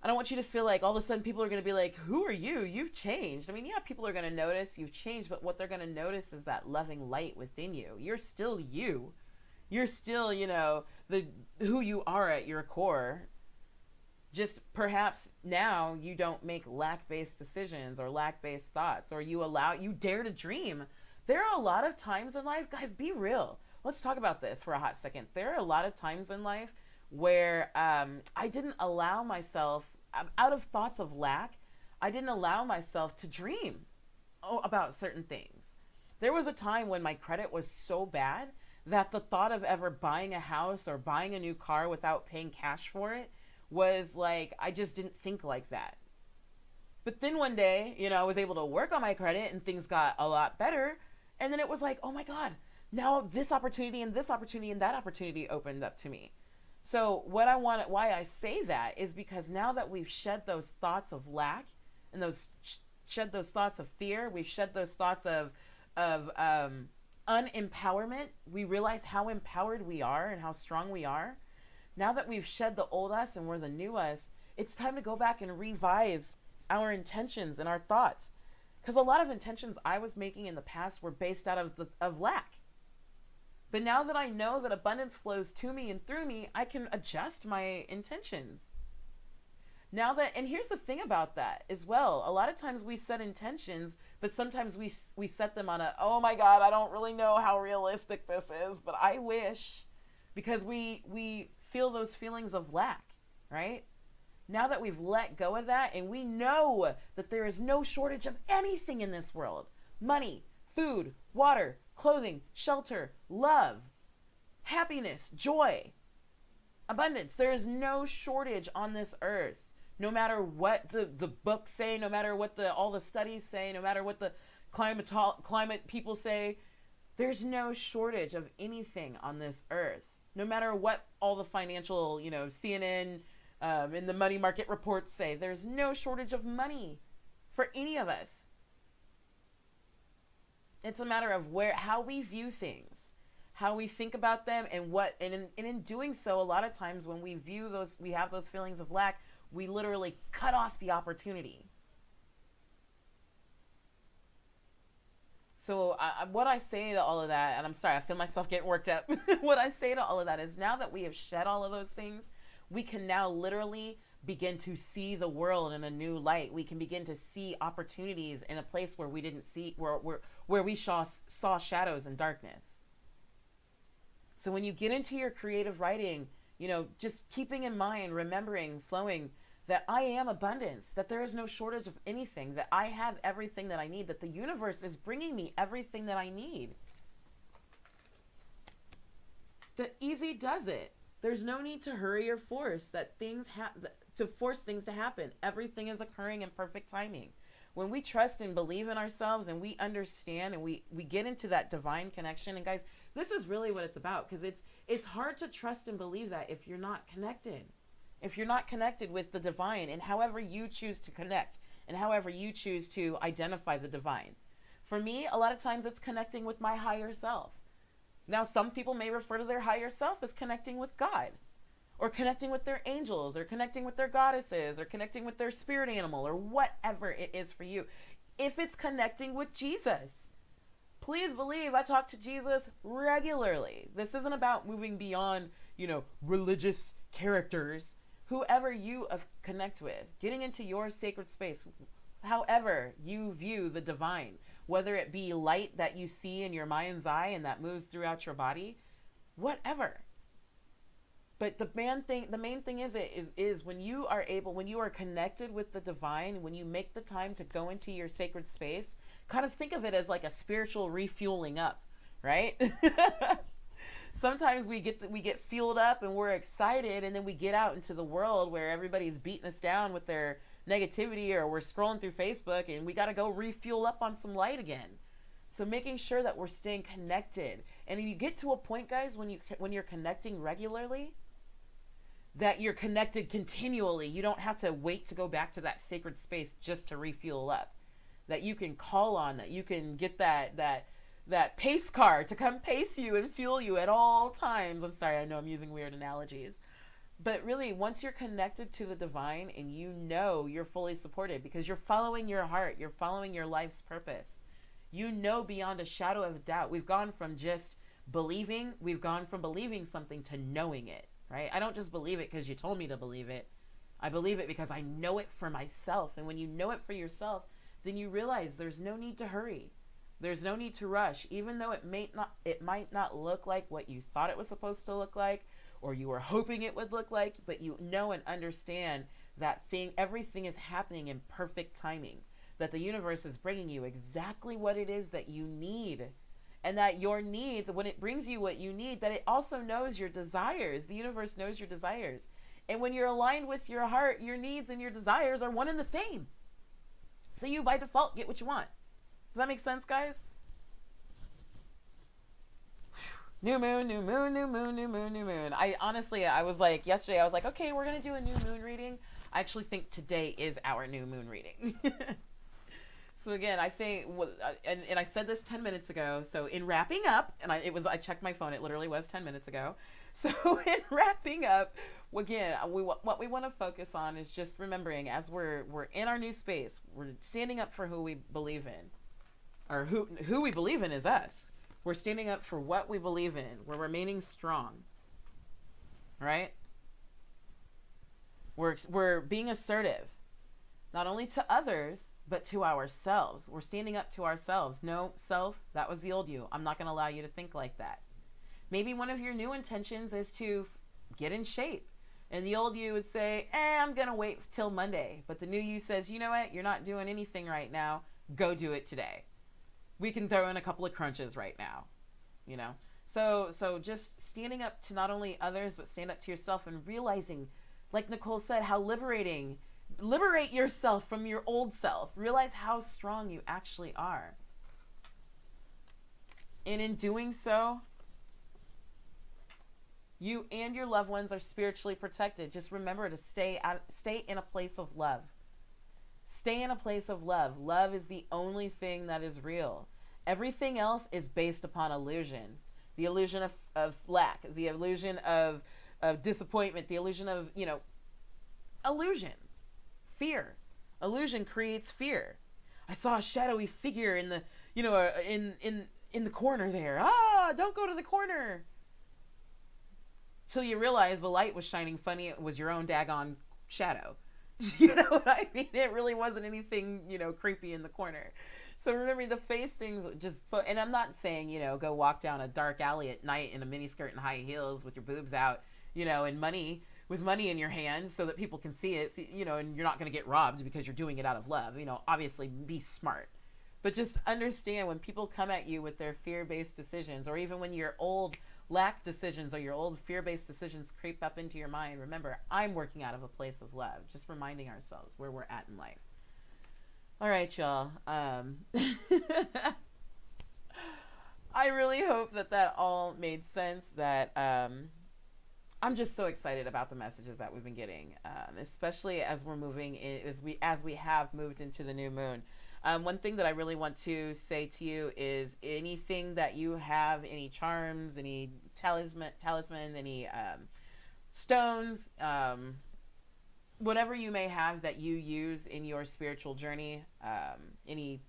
S1: I don't want you to feel like all of a sudden people are going to be like, who are you? You've changed. I mean, yeah, people are going to notice you've changed, but what they're going to notice is that loving light within you. You're still you. You're still, who you are at your core. Just perhaps now you don't make lack-based decisions or lack-based thoughts, or you dare to dream. There are a lot of times in life, guys, be real. Let's talk about this for a hot second. There are a lot of times in life where I didn't allow myself, out of thoughts of lack, I didn't allow myself to dream about certain things. There was a time when my credit was so bad that the thought of ever buying a house or buying a new car without paying cash for it was like, I just didn't think like that. But then one day, you know, I was able to work on my credit and things got a lot better. And then it was like, oh my God, now this opportunity and this opportunity and that opportunity opened up to me. So why I say that is because now that we've shed those thoughts of lack and shed those thoughts of fear, we've shed those thoughts of unempowerment, we realize how empowered we are and how strong we are. Now that we've shed the old us and we're the new us, it's time to go back and revise our intentions and our thoughts. Because a lot of intentions I was making in the past were based out of lack. But now that I know that abundance flows to me and through me, I can adjust my intentions. Now that, and here's the thing about that as well. A lot of times we set intentions, but sometimes we set them on oh my God, I don't really know how realistic this is, but I wish, because we feel those feelings of lack, right? Now that we've let go of that and we know that there is no shortage of anything in this world, money, food, water, clothing, shelter, love, happiness, joy, abundance. There is no shortage on this earth. No matter what the books say, no matter what all the studies say, no matter what the climate people say, there's no shortage of anything on this earth. No matter what all the financial, CNN and the money market reports say, there's no shortage of money for any of us. It's a matter of how we view things, how we think about them, and in doing so, a lot of times when we have those feelings of lack, we literally cut off the opportunity. So what I say to all of that, and I'm sorry, I feel myself getting worked up. What I say to all of that is, now that we have shed all of those things, we can now literally begin to see the world in a new light. We can begin to see opportunities in a place where we didn't see, where we saw shadows and darkness. So when you get into your creative writing, just keeping in mind, remembering, flowing, that I am abundance, that there is no shortage of anything, that I have everything that I need, that the universe is bringing me everything that I need. The easy does it. There's no need to hurry or force force things to happen. Everything is occurring in perfect timing. When we trust and believe in ourselves and we understand and we get into that divine connection, and guys, this is really what it's about, because it's hard to trust and believe that if you're not connected. If you're not connected with the divine, and however you choose to connect and however you choose to identify the divine. For me, a lot of times it's connecting with my higher self. Now, some people may refer to their higher self as connecting with God, or connecting with their angels, or connecting with their goddesses, or connecting with their spirit animal, or whatever it is for you. If it's connecting with Jesus, please believe I talk to Jesus regularly. This isn't about moving beyond, religious characters. Whoever you connect with, getting into your sacred space, however you view the divine, whether it be light that you see in your mind's eye and that moves throughout your body, whatever. But the main thing is when you are connected with the divine, when you make the time to go into your sacred space, kind of think of it as like a spiritual refueling up, right? Sometimes we get fueled up and we're excited, and then we get out into the world where everybody's beating us down with their negativity, or we're scrolling through Facebook and we got to go refuel up on some light again. So making sure that we're staying connected. And you get to a point, guys, when you're connecting regularly, that you're connected continually. You don't have to wait to go back to that sacred space just to refuel up. That you can call on, that you can get that pace car to come pace you and fuel you at all times. I'm sorry, I know I'm using weird analogies. But really, once you're connected to the divine and you're fully supported because you're following your heart, you're following your life's purpose. Beyond a shadow of a doubt. We've gone from believing something to knowing it, right? I don't just believe it because you told me to believe it. I believe it because I know it for myself. And when you know it for yourself, then you realize there's no need to hurry. There's no need to rush, even though it might not look like what you thought it was supposed to look like, or you were hoping it would look like, but you know and understand that everything is happening in perfect timing, that the universe is bringing you exactly what it is that you need, and that your needs, when it brings you what you need, that it also knows your desires. The universe knows your desires. And when you're aligned with your heart, your needs and your desires are one and the same. So you, by default, get what you want. Does that make sense, guys? New moon, new moon, new moon, new moon, new moon. I was like, yesterday, I was like, okay, we're going to do a new moon reading. I actually think today is our new moon reading. So again, I think, and I said this 10 minutes ago. So in wrapping up, and I checked my phone. It literally was 10 minutes ago. So in wrapping up, again, what we want to focus on is just remembering, as we're in our new space, we're standing up for who we believe in, or who we believe in is us. We're standing up for what we believe in. We're remaining strong, right? We're being assertive, not only to others, but to ourselves. We're standing up to ourselves. No, self, that was the old you. I'm not going to allow you to think like that. Maybe one of your new intentions is to get in shape. And the old you would say, I'm going to wait till Monday. But the new you says, you know what? You're not doing anything right now. Go do it today. We can throw in a couple of crunches right now, you know? So just standing up to not only others, but stand up to yourself and realizing, like Nicole said, how liberating. Liberate yourself from your old self. Realize how strong you actually are. And in doing so, you and your loved ones are spiritually protected. Just remember to stay in a place of love. Stay in a place of love. Love is the only thing that is real. Everything else is based upon illusion. The illusion of lack, the illusion of disappointment, the illusion of, illusion. Fear. Illusion creates fear. I saw a shadowy figure in the, in the corner there. Don't go to the corner. Till you realize the light was shining funny. It was your own daggone shadow. You know what I mean? It really wasn't anything, creepy in the corner. So remember to face things, and I'm not saying, go walk down a dark alley at night in a miniskirt and high heels with your boobs out, and with money in your hands so that people can see it, and you're not going to get robbed because you're doing it out of love. Obviously be smart. But just understand, when people come at you with their fear-based decisions, or even when your old lack decisions or your old fear-based decisions creep up into your mind, remember, I'm working out of a place of love. Just reminding ourselves where we're at in life. All right, y'all. I really hope that all made sense, that I'm just so excited about the messages that we've been getting, especially as we're moving as we have moved into the new moon. One thing that I really want to say to you is, anything that you have, any charms, any talisman, any stones, whatever you may have that you use in your spiritual journey, any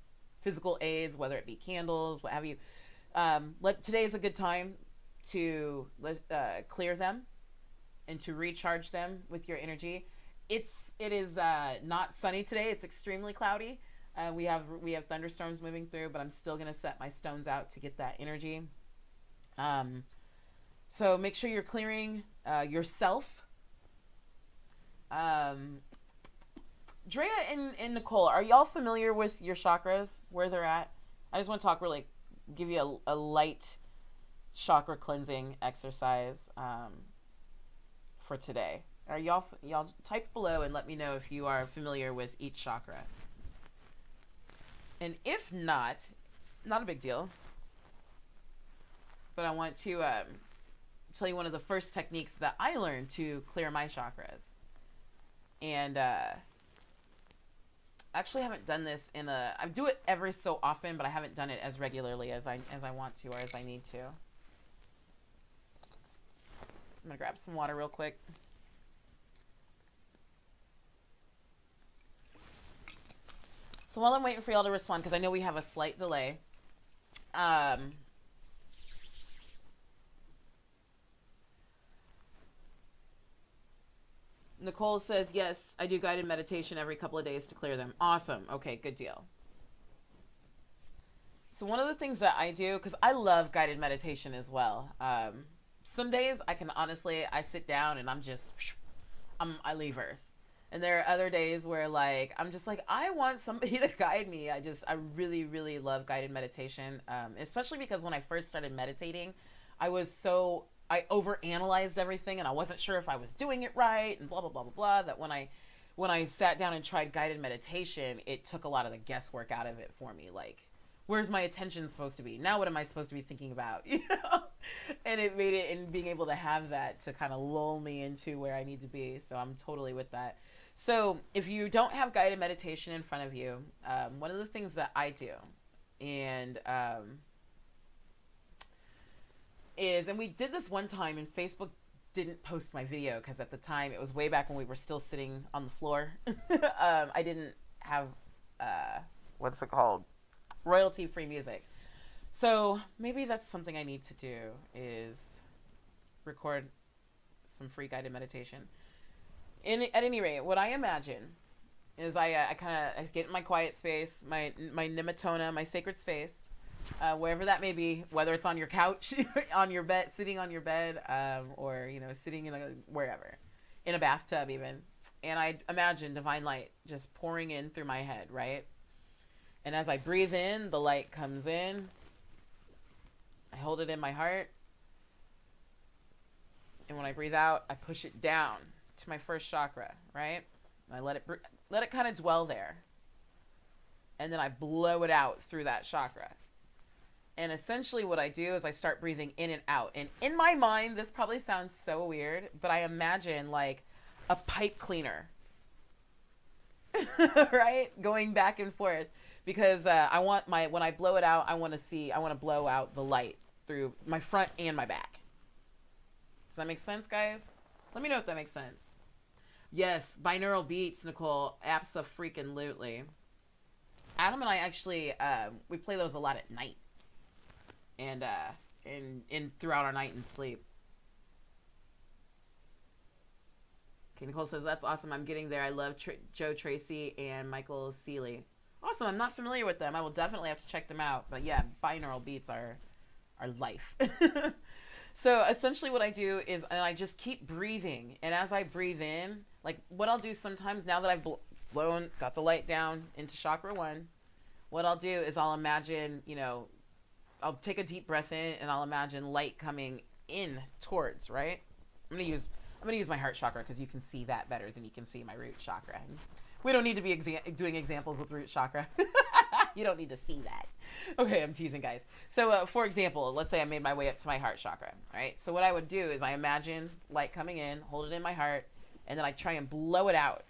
S1: physical aids, whether it be candles, what have you, today is a good time to clear them and to recharge them with your energy. It is not sunny today. It's extremely cloudy. We have thunderstorms moving through, but I'm still going to set my stones out to get that energy. So make sure you're clearing yourself. Drea and Nicole, are y'all familiar with your chakras, where they're at? I just want to give you a light chakra cleansing exercise for today. Are y'all type below and let me know if you are familiar with each chakra. And if not a big deal. But I want to tell you one of the first techniques that I learned to clear my chakras. And actually haven't done this I do it every so often, but I haven't done it as regularly as I want to, or as I need to. I'm gonna grab some water real quick. So while I'm waiting for y'all to respond, because I know we have a slight delay, Nicole says, yes, I do guided meditation every couple of days to clear them. Awesome. Okay, good deal. So one of the things that I do, because I love guided meditation as well, some days I can honestly, I sit down and I'm just, I leave Earth. And there are other days where like, I'm just like, I want somebody to guide me. I really, really love guided meditation. Especially because when I first started meditating, I overanalyzed everything and I wasn't sure if I was doing it right and blah, blah, blah, blah, blah. That when I sat down and tried guided meditation, it took a lot of the guesswork out of it for me. Like, where's my attention supposed to be? Now what am I supposed to be thinking about? You know? And it made it, and being able to have that to kind of lull me into where I need to be. So I'm totally with that. So if you don't have guided meditation in front of you, one of the things that I do, and we did this one time, and Facebook didn't post my video because at the time, it was way back when we were still sitting on the floor. I didn't have, what's it called? Royalty-free music. So maybe that's something I need to do, is record some free guided meditation. At any rate, what I imagine is I get in my quiet space, my nematona, my sacred space, wherever that may be, whether it's on your couch, on your bed, sitting on your bed, or, you know, sitting in wherever, in a bathtub even. And I imagine divine light just pouring in through my head, right? And as I breathe in, the light comes in. I hold it in my heart. And when I breathe out, I push it down to my first chakra, right? I let it kind of dwell there. And then I blow it out through that chakra. And essentially what I do is I start breathing in and out. And in my mind, this probably sounds so weird, but I imagine like a pipe cleaner, right? Going back and forth. Because I want when I blow it out, I want to blow out the light through my front and my back. Does that make sense, guys? Let me know if that makes sense. Yes, binaural beats, Nicole. Abso-freaking-lutely. Adam and I actually, we play those a lot at night. And throughout our night and sleep. Okay, Nicole says, that's awesome. I'm getting there. I love Joe Tracy and Michael Seeley. Awesome. I'm not familiar with them. I will definitely have to check them out. But yeah, binaural beats are life. So essentially what I do is, and I just keep breathing. And as I breathe in, like what I'll do sometimes, now that I've got the light down into chakra 1, what I'll do is I'll imagine, you know, I'll take a deep breath in and I'll imagine light coming in towards, right? I'm going to use my heart chakra because you can see that better than you can see my root chakra. We don't need to be doing examples with root chakra. You don't need to see that. Okay, I'm teasing, guys. So, for example, let's say I made my way up to my heart chakra, right? So what I would do is I imagine light coming in, hold it in my heart, and then I try and blow it out.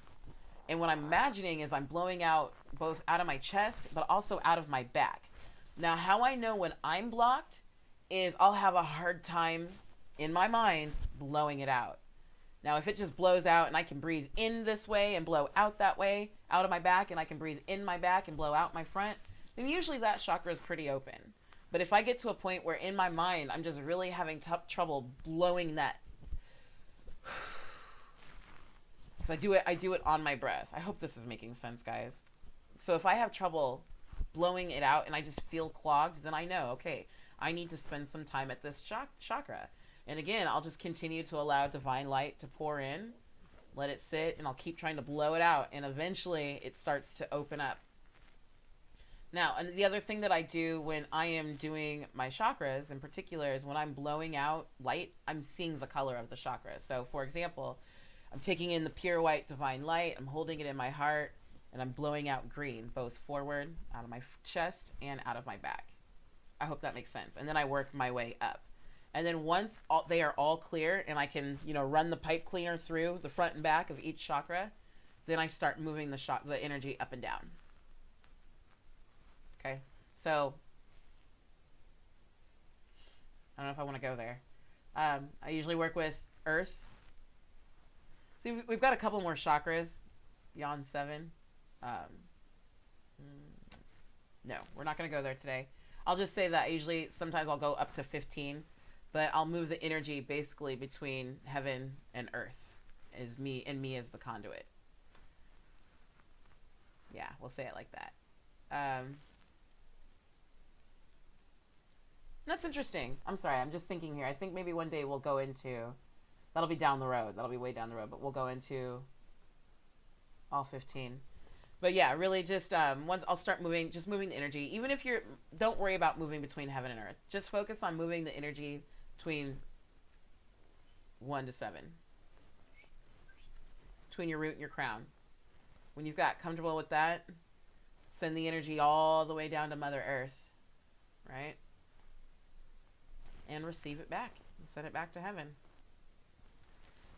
S1: And what I'm imagining is I'm blowing out both out of my chest, but also out of my back. Now, how I know when I'm blocked is I'll have a hard time in my mind blowing it out. Now, if it just blows out and I can breathe in this way and blow out that way, out of my back, and I can breathe in my back and blow out my front, then usually that chakra is pretty open. But if I get to a point where in my mind, I'm just really having trouble blowing that, because I do it on my breath. I hope this is making sense, guys. So if I have trouble blowing it out and I just feel clogged, then I know, okay, I need to spend some time at this chakra. And again, I'll just continue to allow divine light to pour in, let it sit, and I'll keep trying to blow it out. And eventually it starts to open up. Now, and the other thing that I do when I am doing my chakras in particular is when I'm blowing out light, I'm seeing the color of the chakra. So for example, I'm taking in the pure white divine light, I'm holding it in my heart, and I'm blowing out green, both forward, out of my chest, and out of my back. I hope that makes sense. And then I work my way up. And then once they are all clear and I can, you know, run the pipe cleaner through the front and back of each chakra, then I start moving the energy up and down. Okay, so I don't know if I want to go there. I usually work with earth. See, we've got a couple more chakras beyond 7. No, we're not going to go there today. I'll just say that usually sometimes I'll go up to 15. But I'll move the energy basically between heaven and earth, as me as the conduit. Yeah, we'll say it like that. That's interesting. I'm sorry. I'm just thinking here. I think maybe one day we'll go into, that'll be down the road. That'll be way down the road, but we'll go into all 15. But yeah, really just, once I'll start moving, just moving the energy. Even if don't worry about moving between heaven and earth. Just focus on moving the energy between 1 to 7. Between your root and your crown. When you've got comfortable with that, send the energy all the way down to Mother Earth, right? And receive it back. And send it back to heaven.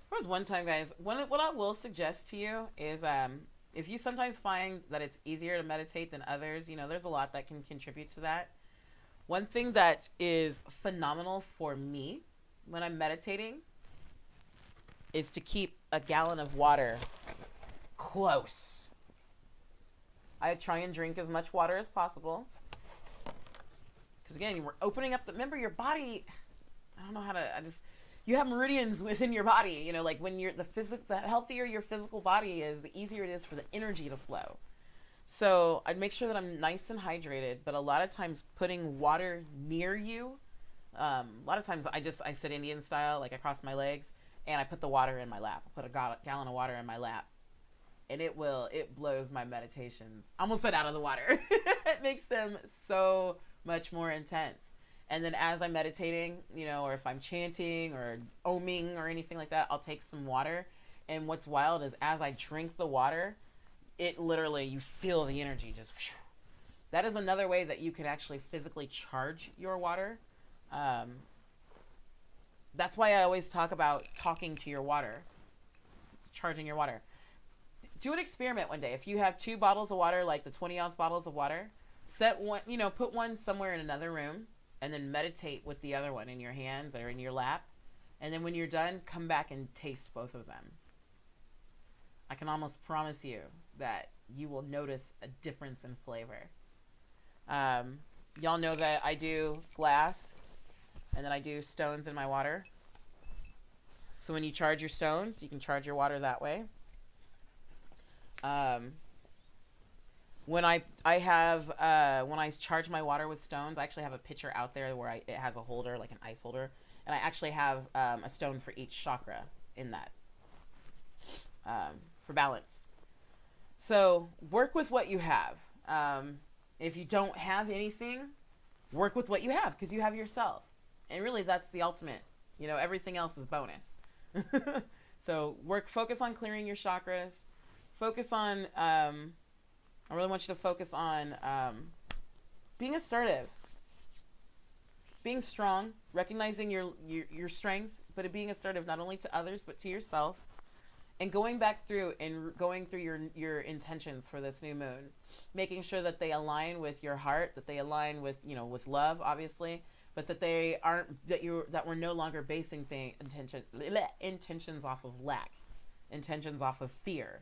S1: There was one time, guys, what I will suggest to you is, if you sometimes find that it's easier to meditate than others, you know, there's a lot that can contribute to that. One thing that is phenomenal for me when I'm meditating is to keep a gallon of water close. I try and drink as much water as possible. Because again, we're opening up remember your body, I don't know how to, you have meridians within your body, you know, like when you're the healthier your physical body is, the easier it is for the energy to flow. So I'd make sure that I'm nice and hydrated, but a lot of times putting water near you, a lot of times I sit Indian style, like I cross my legs and I put the water in my lap. I put a gallon of water in my lap and it blows my meditations. I almost said out of the water. It makes them so much more intense. And then as I'm meditating, you know, or if I'm chanting or oming or anything like that, I'll take some water. And what's wild is as I drink the water, it literally, you feel the energy just whoosh. That is another way that you can actually physically charge your water. That's why I always talk about talking to your water. It's charging your water. Do an experiment one day. If you have 2 bottles of water, like the 20-ounce bottles of water, set one, you know, put one somewhere in another room. And then meditate with the other one in your hands or in your lap. And then when you're done, come back and taste both of them. I can almost promise you that you will notice a difference in flavor. Y'all know that I do glass and then I do stones in my water. So when you charge your stones, you can charge your water that way. When I charge my water with stones, I actually have a pitcher out there where it has a holder, like an ice holder, and I actually have a stone for each chakra in that for balance. So work with what you have. If you don't have anything, work with what you have because you have yourself, and really that's the ultimate. You know, everything else is bonus. So focus on clearing your chakras. Focus on. I really want you to focus on being assertive, being strong, recognizing your strength, but being assertive not only to others but to yourself, and going through your intentions for this new moon, making sure that they align with your heart, that they align with, you know, with love, obviously, but that they aren't that we're no longer basing intentions off of lack, intentions off of fear.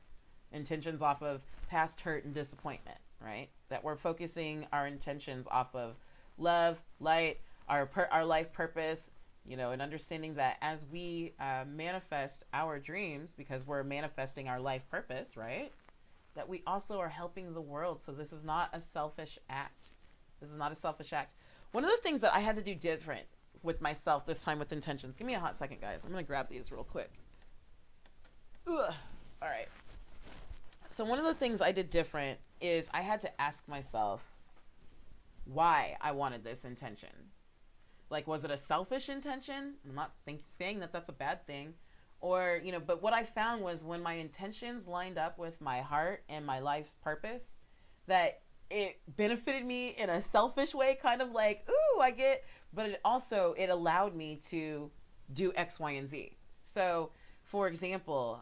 S1: Intentions off of past hurt and disappointment, right? That we're focusing our intentions off of love, light, our life purpose, you know, and understanding that as we manifest our dreams, because we're manifesting our life purpose, right? That we also are helping the world. So this is not a selfish act. This is not a selfish act. One of the things that I had to do different with myself this time with intentions. Give me a hot second, guys. I'm going to grab these real quick. Ugh. All right. So one of the things I did different is I had to ask myself why I wanted this intention. Like, was it a selfish intention? I'm not saying that that's a bad thing. Or, you know, but what I found was when my intentions lined up with my heart and my life purpose, that it benefited me in a selfish way, kind of like, ooh, but it allowed me to do X, Y, and Z. So, for example,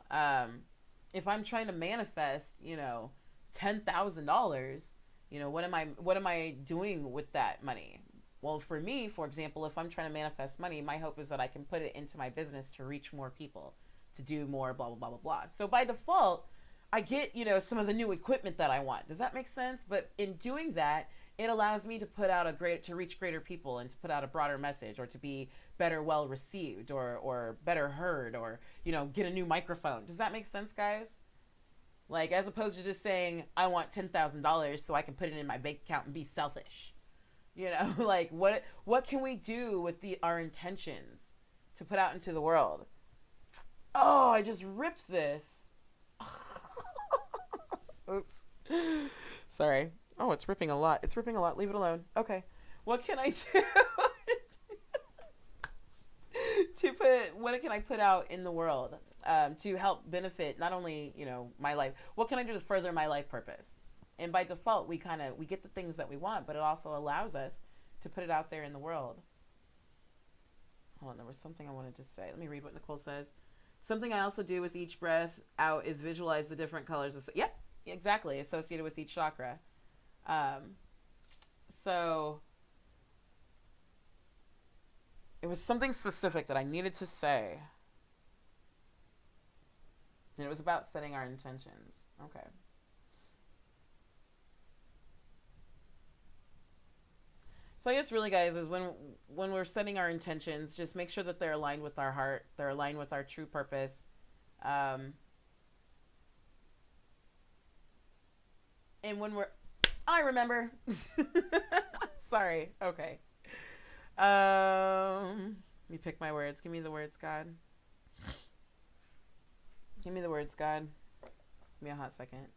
S1: if I'm trying to manifest, you know, $10,000, you know, what am I doing with that money? Well, for me, for example, if I'm trying to manifest money, my hope is that I can put it into my business to reach more people, to do more, blah, blah, blah, blah, blah. So by default, I get, you know, some of the new equipment that I want. Does that make sense? But in doing that, it allows me to put out to reach greater people and to put out a broader message, or to be better well received, or better heard, or, you know, get a new microphone. Does that make sense, guys? Like, as opposed to just saying, I want $10,000 so I can put it in my bank account and be selfish. You know, like what can we do with our intentions to put out into the world? Oh, I just ripped this. Oops. Sorry. Oh, it's ripping a lot. It's ripping a lot. Leave it alone. Okay. What can I do what can I put out in the world to help benefit not only, you know, my life? What can I do to further my life purpose? And by default, we get the things that we want, but it also allows us to put it out there in the world. Hold on, there was something I wanted to say. Let me read what Nicole says. Something I also do with each breath out is visualize the different colors. Yep, exactly, associated with each chakra. So it was something specific that I needed to say. And it was about setting our intentions. Okay. So I guess really, guys, is when we're setting our intentions, just make sure that they're aligned with our heart. They're aligned with our true purpose. And when I remember. Sorry. Okay. Let me pick my words. Give me the words, God. Give me the words, God. Give me a hot second.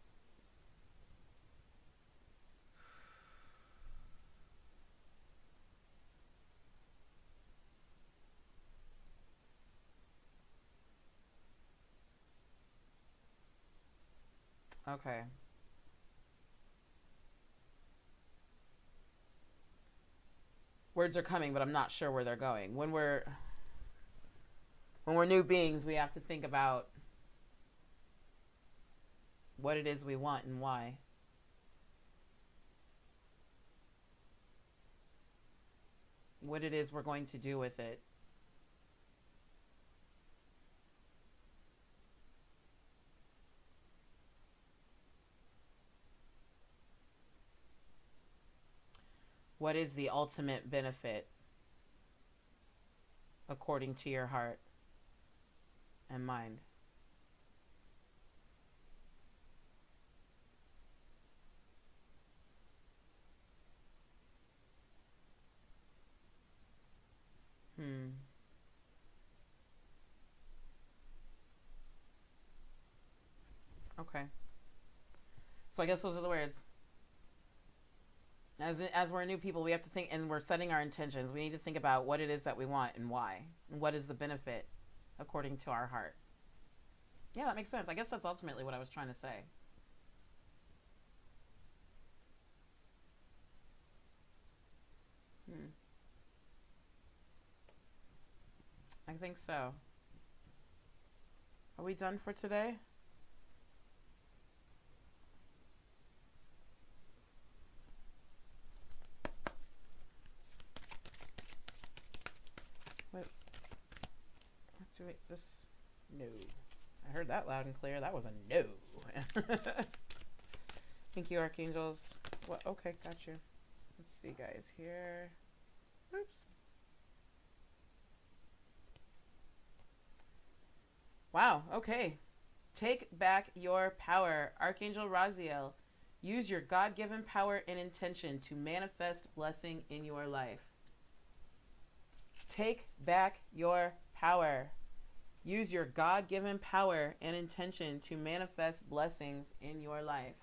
S1: Okay. Words are coming, but I'm not sure where they're going. When we're new beings, we have to think about what it is we want and why. What it is we're going to do with it. What is the ultimate benefit according to your heart and mind? Okay. So I guess those are the words. As we're new people, we have to think, and we're setting our intentions. We need to think about what it is that we want and why, and what is the benefit according to our heart. Yeah, that makes sense. I guess that's ultimately what I was trying to say. I think so. Are we done for today? Activate this. No. I heard that loud and clear. That was a no. Thank you, archangels. What? Okay, got you. Let's see, guys, here. Oops. Wow, okay. Take back your power. Archangel Raziel. Use your God-given power and intention to manifest blessing in your life. Take back your power. Use your God-given power and intention to manifest blessings in your life.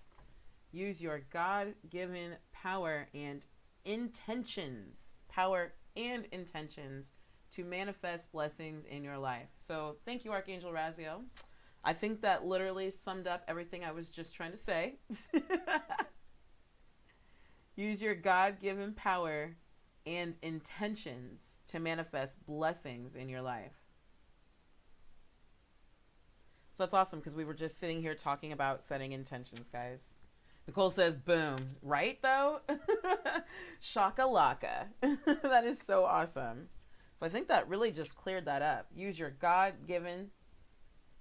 S1: Use your God-given power and intentions. Power and intentions to manifest blessings in your life. So thank you, Archangel Raziel. I think that literally summed up everything I was just trying to say. Use your God-given power and intentions to manifest blessings in your life. So that's awesome, because we were just sitting here talking about setting intentions, guys. Nicole says, boom. Right, though? Shakalaka. That is so awesome. So I think that really just cleared that up. Use your God-given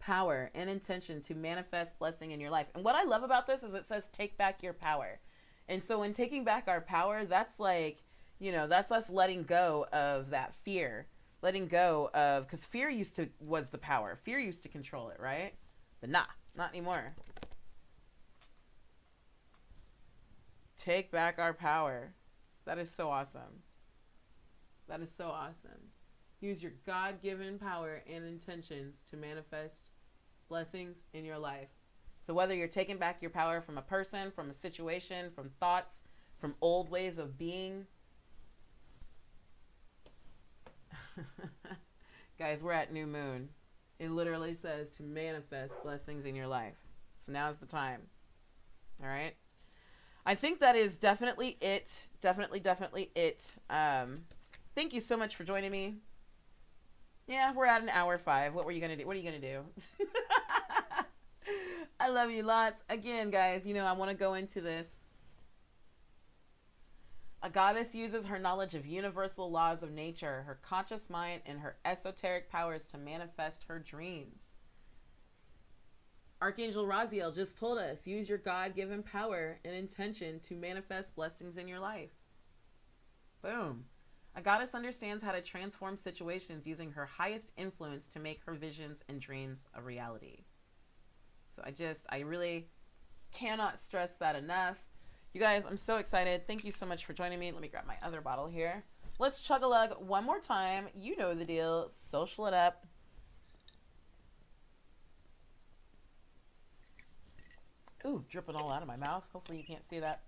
S1: power and intention to manifest blessing in your life. And what I love about this is it says take back your power. And so in taking back our power, that's like, you know, that's us letting go of that fear. Letting go of, because fear was the power. Fear used to control it, right? But not anymore. Take back our power. That is so awesome. That is so awesome. Use your God-given power and intentions to manifest blessings in your life. So whether you're taking back your power from a person, from a situation, from thoughts, from old ways of being. Guys, we're at new moon. It literally says to manifest blessings in your life. So now's the time. All right. I think that is definitely it. Definitely it. Thank you so much for joining me. Yeah, we're at an hour 5. What were you going to do? What are you going to do? I love you lots. Again, guys, I want to go into this. A goddess uses her knowledge of universal laws of nature, her conscious mind, and her esoteric powers to manifest her dreams. Archangel Raziel just told us, use your God-given power and intention to manifest blessings in your life. Boom. A goddess understands how to transform situations using her highest influence to make her visions and dreams a reality. So I really cannot stress that enough. You guys, I'm so excited. Thank you so much for joining me. Let me grab my other bottle here. Let's chug-a-lug one more time. You know the deal. Social it up. Ooh, dripping all out of my mouth. Hopefully you can't see that.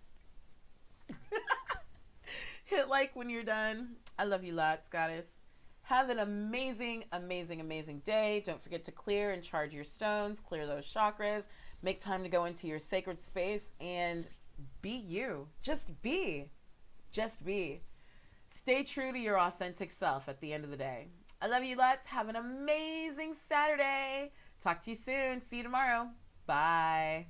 S1: Hit like when you're done. I love you lots, goddess. Have an amazing, amazing, amazing day. Don't forget to clear and charge your stones. Clear those chakras. Make time to go into your sacred space and be you. Just be. Just be. Stay true to your authentic self at the end of the day. I love you lots. Have an amazing Saturday. Talk to you soon. See you tomorrow. Bye.